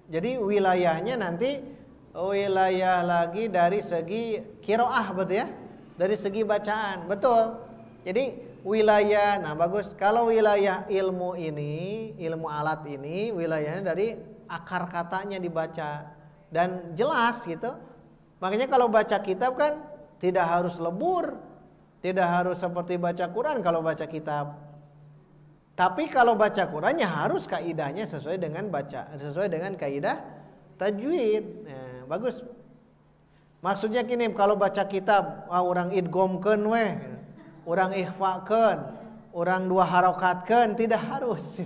Jadi wilayahnya nanti wilayah lagi dari segi qiraah, betul ya? Dari segi bacaan, betul. Jadi wilayah, nah bagus. Kalau wilayah ilmu ini, ilmu alat ini, wilayahnya dari akar katanya dibaca dan jelas gitu. Makanya kalau baca kitab kan tidak harus lebur, tidak harus seperti baca Quran kalau baca kitab. Tapi kalau baca Qurannya harus kaidahnya sesuai dengan kaidah tajwid. Nah, bagus. Maksudnya gini, kalau baca kitab, orang idgomkeun weh, orang ikhfakeun, orang dua harokatkeun, tidak harus.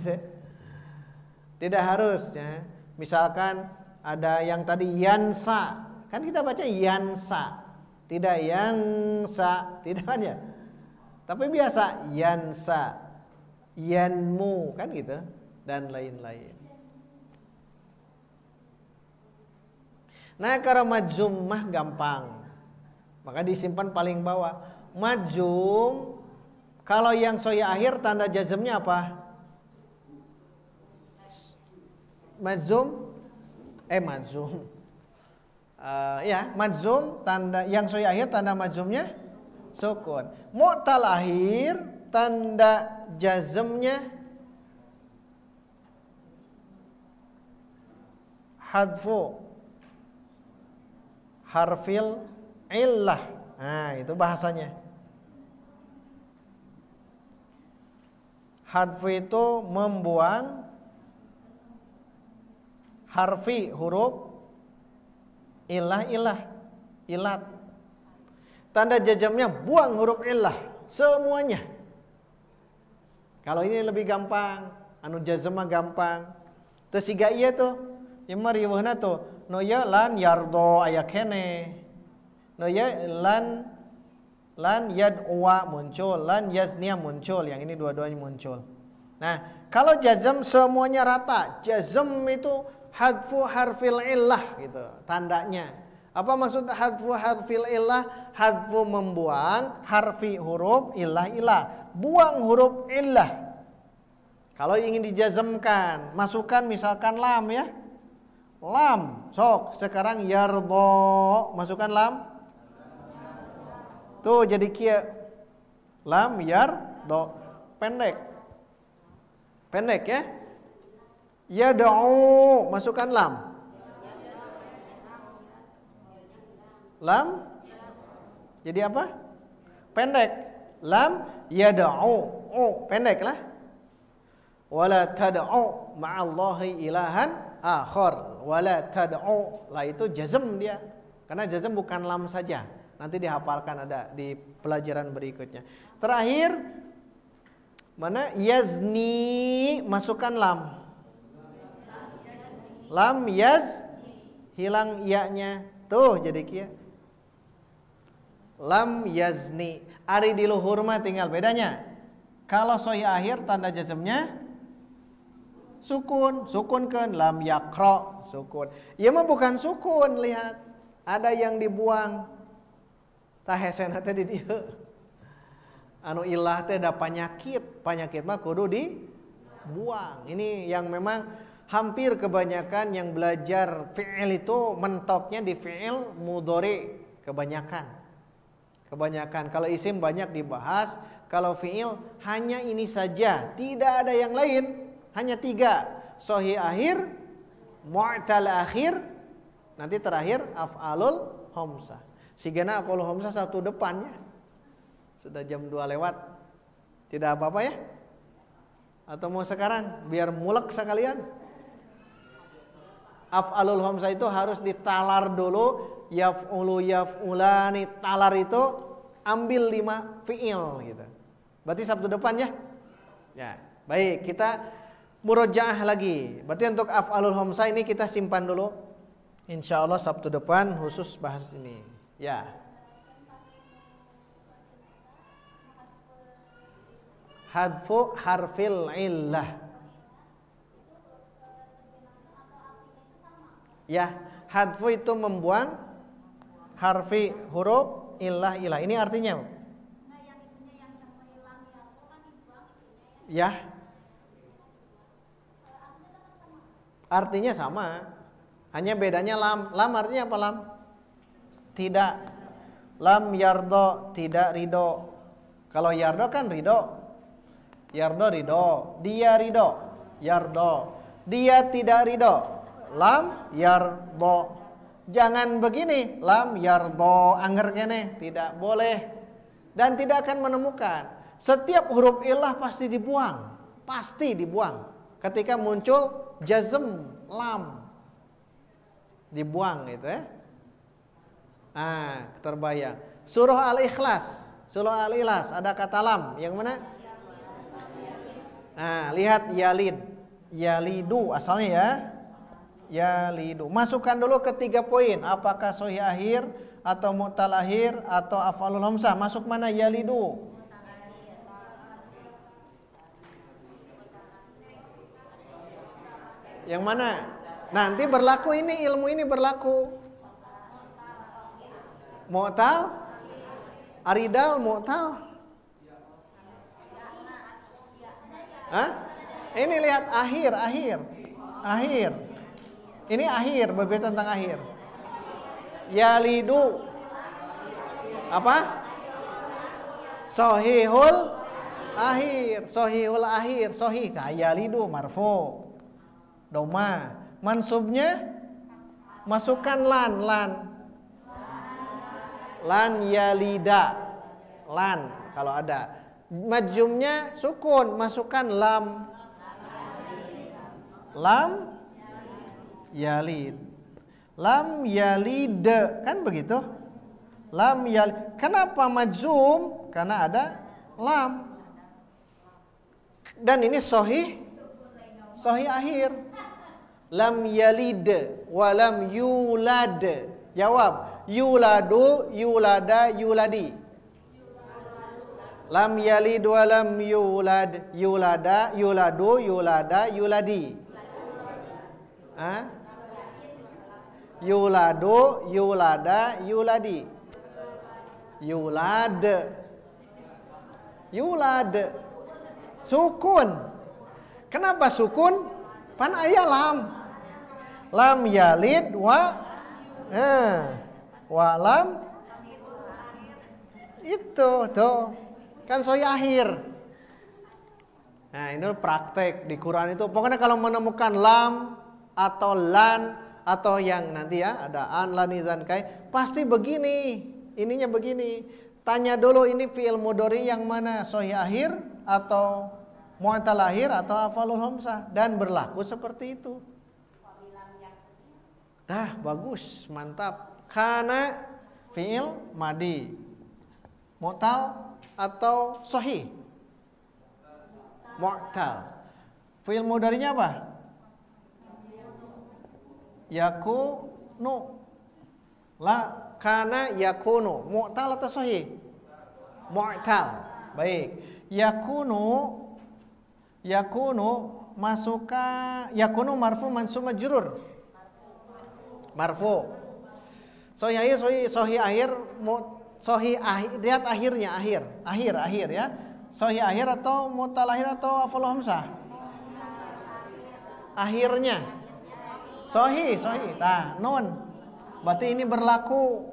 Tidak harus ya. Misalkan ada yang tadi yansa, kan kita baca yansa, tidak yangsa, tidak kan ya? Tapi biasa yansa, yanmu, kan gitu, dan lain-lain. Nah, kalau majzum mah gampang, maka disimpan paling bawah. Majzum, kalau yang soya akhir tanda jazmnya apa? Majzum, majzum. Ya, majzum tanda yang soya akhir tanda majzumnya sukun. Mu'tal akhir tanda jazmnya hadfu harfil illah. Nah, itu bahasanya. Hadfu itu membuang harfi huruf ilat. Tanda jazmnya buang huruf illah semuanya. Kalau ini lebih gampang, anu jazm mah gampang. Teu siga ieu tuh, ieu mah riweuhna tuh. No ya lan yardo aya kene. No ya lan yad'wa muncul, lan yazniya muncul, yang ini dua-duanya muncul. Nah, kalau jazm semuanya rata. Jazm itu hadfu harfil illah gitu tandanya. Apa maksud hadfu harfil illah? Hadfu membuang harfi huruf illah. Buang huruf illah. Kalau ingin dijazmkan, masukkan misalkan lam ya. Lam. Sok, sekarang yardo, masukkan lam. Tuh jadi kia. Lam yardo. Pendek ya. Yad'u, masukkan lam. Lam jadi apa? Pendek. Lam yad'u, pendek lah. Wala tad'u ma'allahi ilahan akhar. Wala tad'u, lah itu jazm dia. Karena jazm bukan lam saja. Nanti dihafalkan ada di pelajaran berikutnya. Terakhir mana? Yazni, masukkan lam. Lam yaz, hilang iya-nya. Tuh jadi kia. Lam yazni. Ari di luhur mah tinggal bedanya. Kalau soya akhir tanda jazmnya sukun, sukunkeun. Lam yakro, sukun. Ieu mah bukan sukun, lihat. Ada yang dibuang. Tahesena teh di dieu. Anu ilah teh da panyakit mah kudu dibuang. Ini yang memang hampir kebanyakan yang belajar fi'il itu mentoknya di fi'il mudhari kebanyakan. Kalau isim banyak dibahas, kalau fi'il hanya ini saja, tidak ada yang lain, hanya 3. Sahih akhir, mu'tal akhir, nanti terakhir af'alul khamsah. Sigana af'alul khamsah satu depannya. Sudah jam 2 lewat. Tidak apa-apa ya? Atau mau sekarang biar mulek sekalian? Af'alul khamsah itu harus ditalar dulu. Yaf'ulu, yaf'ulani, talar itu ambil 5 fi'il gitu. Berarti Sabtu depan ya? Ya, baik, kita murojaah lagi. Berarti untuk af'alul khamsah ini kita simpan dulu. Insyaallah Sabtu depan khusus bahas ini. Ya. Hadfu harfil illah. Ya, hadfu itu membuang harfi huruf illah. Ini artinya Ya. Artinya sama. Hanya bedanya lam. Lam artinya apa lam? Tidak. Lam yardo, tidak ridho. Kalau yardo kan ridho. Yardo ridho. Dia ridho. Yardo. Dia tidak ridho. Lam yardo. Jangan begini. Lam yardo. Angger kene. Tidak boleh. Dan tidak akan menemukan. Setiap huruf illah pasti dibuang. Pasti dibuang. Ketika muncul jazm lam. Dibuang itu ya. Terbayang. Surah Al-Ikhlas. Surah Al-Ikhlas ada kata lam. Yang mana? Lihat yalid. Yalidu asalnya ya. Yalidu. Masukkan dulu ke 3 poin. Apakah sahih akhir atau mu'tal akhir atau af'alul hamzah? Masuk mana yalidu? Yang mana? Nanti berlaku ini, ilmu ini berlaku. Mu'tal, aridal, mu'tal. Ini lihat akhir. Ini akhir, berbicara tentang akhir. Yalidu. Apa? Sahihul akhir. Sahihul akhir. Sahih. Yalidu marfu. Doma. Mansubnya masukkan lan. Lan yalida. Lan kalau ada. Majzumnya sukun, masukkan lam. Lam yalid. Lam yalid, kan begitu? Lam yalid. Kenapa majzum? Karena ada lam. Dan ini sahih akhir. Lam yalid wa lam yulad. Jawab. Yuladu, yulada, yuladi. Lam yalid wa lam yulad. Yulada, yuladu, yulada, yuladi. Yuladu, yulada, yuladi. Yulad. Sukun. Kenapa sukun? Pan aya lam. Lam yalid wa lam itu tuh kan sahih akhir. Nah, ini praktek di Quran itu. Pokoknya kalau menemukan lam atau lan atau yang nanti ya ada an, lan, izan, kai, pasti begini. Ininya begini. Tanya dulu ini fi'il mudhari yang mana? Sahih akhir atau mu'tal akhir atau af'alul hamzah, dan berlaku seperti itu. Bagus, mantap. Kana fi'il madi. Mu'tal atau sahih? Mu'tal. Fi'il mudhari'nya apa? Yakunu. La kana yakunu. Mu'tal atau sahih? Mu'tal. Baik. Yakunu masukkan yakunu marfu mansub majrur. Marfu. Sahih akhir, sahih akhir, lihat akhirnya, akhir ya. Sahih akhir atau mu'tal akhir atau af'al hamzah? Akhirnya. Sahih. Nun. Berarti ini berlaku.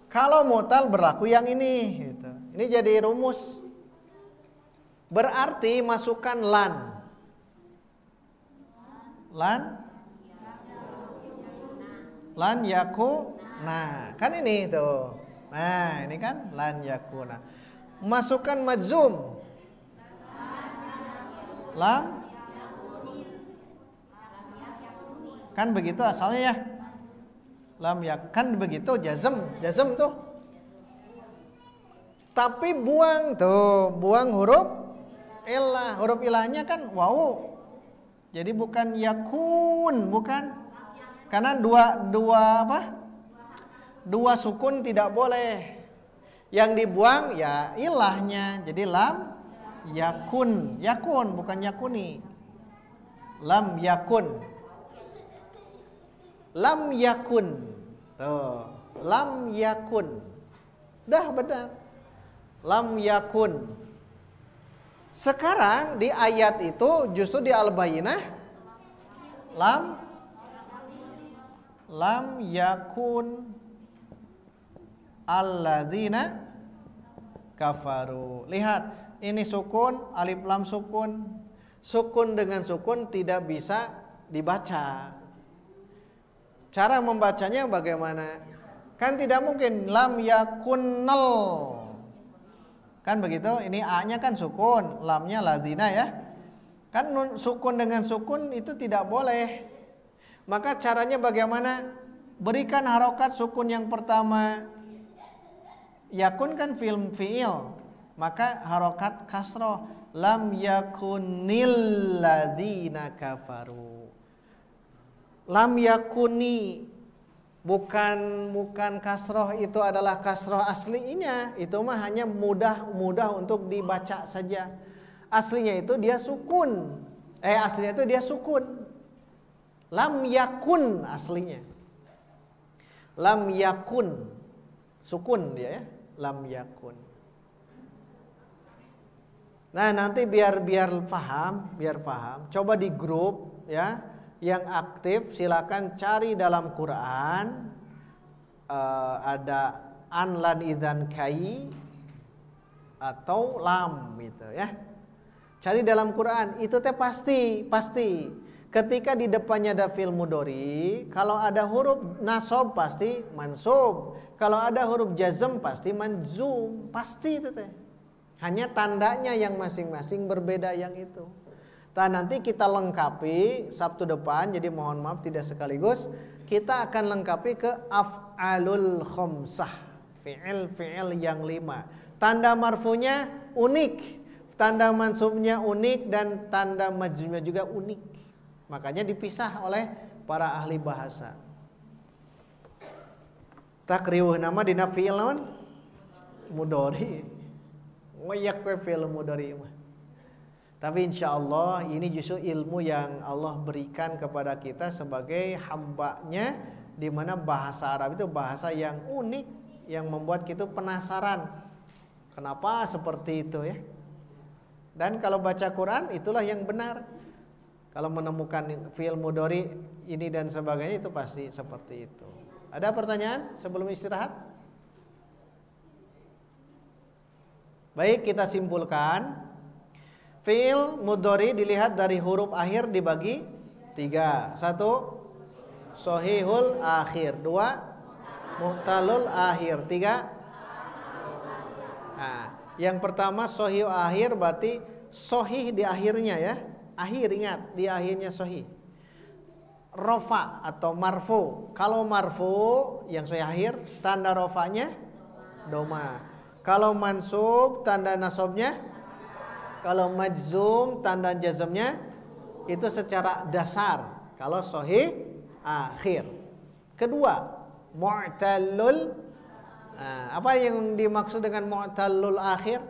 Kalau mu'tal berlaku yang ini gitu. Ini jadi rumus. Berarti masukkan lan. Lan yakuna. Kan ini tuh. Nah, ini kan lan yakuna. Masukkan majzum. Lam. Kan begitu asalnya ya. Lam yak, kan begitu jazm tuh. Tapi buang huruf illah. Huruf ilahnya kan wawu. Jadi bukan yakun, bukan. Karena dua sukun tidak boleh. Yang dibuang ya ilahnya. Jadi lam yakun bukan yakuni. Lam yakun. Tuh, lam yakun. Dah benar. Lam yakun. Sekarang di ayat itu justru di Al-Bayyinah lam yakun alladzina kafaru. Lihat, ini sukun, alif lam sukun. Sukun dengan sukun tidak bisa dibaca. Cara membacanya bagaimana? Kan tidak mungkin lam yakunnal. Kan begitu? Ini A-nya kan sukun, lamnya ladzina ya. Kan sukun dengan sukun itu tidak boleh. Maka caranya bagaimana? Berikan harokat sukun yang pertama. Yakun kan fi'il. Maka harokat kasroh. Lam yakunil ladzina kafaru. Lam yakuni. Bukan kasroh itu adalah kasroh aslinya. Itu mah hanya mudah untuk dibaca saja. Aslinya itu dia sukun. Aslinya itu dia sukun. Lam yakun aslinya. Lam yakun. Sukun dia ya. Lam yakun. Nah, nanti biar paham. Coba di grup ya. Yang aktif silakan cari dalam Quran, ada an, lan, idzan, kai atau lam gitu ya. Cari dalam Quran, itu teh pasti ketika di depannya ada fi'il mudhari, kalau ada huruf nasab pasti mansub, kalau ada huruf jazm pasti manzum, pasti itu teh. Hanya tandanya yang masing-masing berbeda yang itu. Nanti kita lengkapi Sabtu depan, jadi mohon maaf tidak sekaligus. Kita akan lengkapi ke af'alul khomsah, fi'il yang 5. Tanda marfunya unik, tanda mansubnya unik, dan tanda majzumnya juga unik. Makanya dipisah oleh para ahli bahasa. Takriwuh nama dina fi'il naon? Mudhari. Ngoyak we fi'il mudhari mah. Tapi insya Allah ini justru ilmu yang Allah berikan kepada kita sebagai hambanya, di mana bahasa Arab itu bahasa yang unik, yang membuat kita penasaran kenapa seperti itu ya. Dan kalau baca Quran itulah yang benar. Kalau menemukan fi'il mudhari ini dan sebagainya itu pasti seperti itu. Ada pertanyaan sebelum istirahat? Baik, kita simpulkan. Fi'il mudhari dilihat dari huruf akhir dibagi 3. 1, shahihul akhir. 2, mu'talul akhir. 3. Nah, yang pertama shahihul akhir berarti sahih di akhirnya ya. Akhir, ingat, di akhirnya sahih. Rofa atau marfu. Kalau marfu yang sahih akhir, tanda rofanya doma. Kalau mansub, tanda nasabnya. Kalau majzum, tanda jazmnya itu secara dasar. Kalau sahih akhir. Kedua, mu'tallul. Apa yang dimaksud dengan mu'tallul akhir?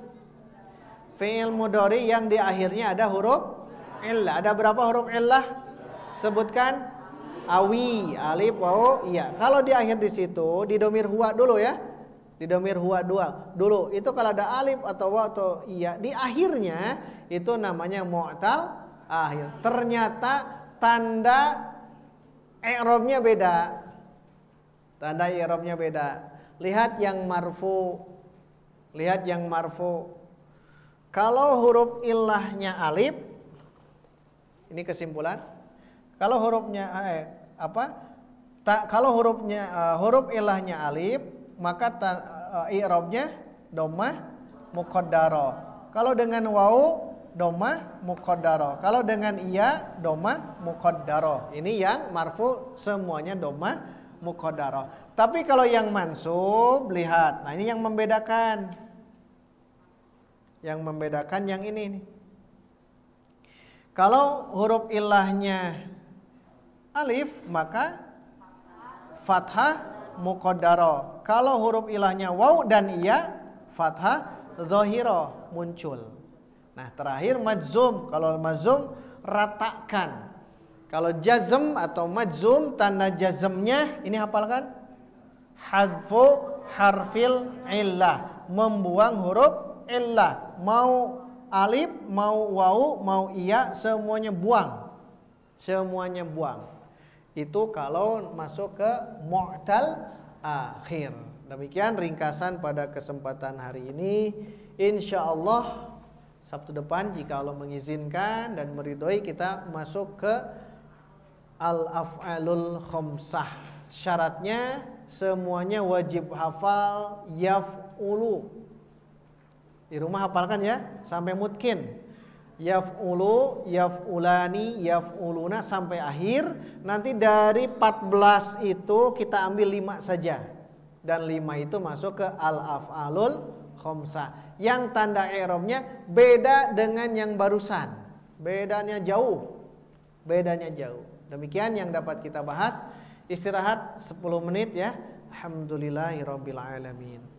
Fi'il mudhari yang di akhirnya ada huruf illah. Ada berapa huruf illah? Sebutkan. Awi, alif, waw, iya. Kalau di akhir di situ di dhamir huwa dulu ya. Di dhamir huwa dulu. Itu kalau ada alif atau waw atau iya di akhirnya itu namanya mu'tal akhir. Ternyata tanda i'rabnya beda. Tanda i'rabnya beda. Lihat yang marfu. Kalau huruf illahnya alif, ini kesimpulan. Kalau hurufnya kalau huruf illahnya alif, maka i'rabnya dhammah muqaddarah. Kalau dengan waw dhammah muqaddarah. Kalau dengan iya dhammah muqaddarah. Ini yang marfu semuanya dhammah muqaddarah. Tapi kalau yang mansub, lihat. Nah, ini yang membedakan. Yang membedakan yang ini nih. Kalau huruf illahnya alif, maka fathah muqaddarah. Kalau huruf ilahnya waw dan iya, fathah dhahirah muncul. Nah, terakhir majzum. Kalau majzum ratakan. Kalau jazm atau majzum, tanda jazmnya ini hafalkan. Hadfu harfil illah, membuang huruf illah. Mau alif, mau wau, mau iya, semuanya buang. Semuanya buang. Itu kalau masuk ke mu'tal akhir. Demikian ringkasan pada kesempatan hari ini. Insyaallah Sabtu depan jika Allah mengizinkan dan meridhoi, kita masuk ke al-af'alul khamsah. Syaratnya semuanya wajib hafal yaf'ulu. Di rumah hafalkan ya sampai mutkin. Yaf'ulu, yaf'ulani, yaf'uluna sampai akhir. Nanti dari 14 itu kita ambil 5 saja. Dan 5 itu masuk ke al-af'alul khamsah. Yang tanda i'rabnya beda dengan yang barusan. Bedanya jauh. Bedanya jauh. Demikian yang dapat kita bahas. Istirahat 10 menit ya. Alhamdulillahirabbil alamin.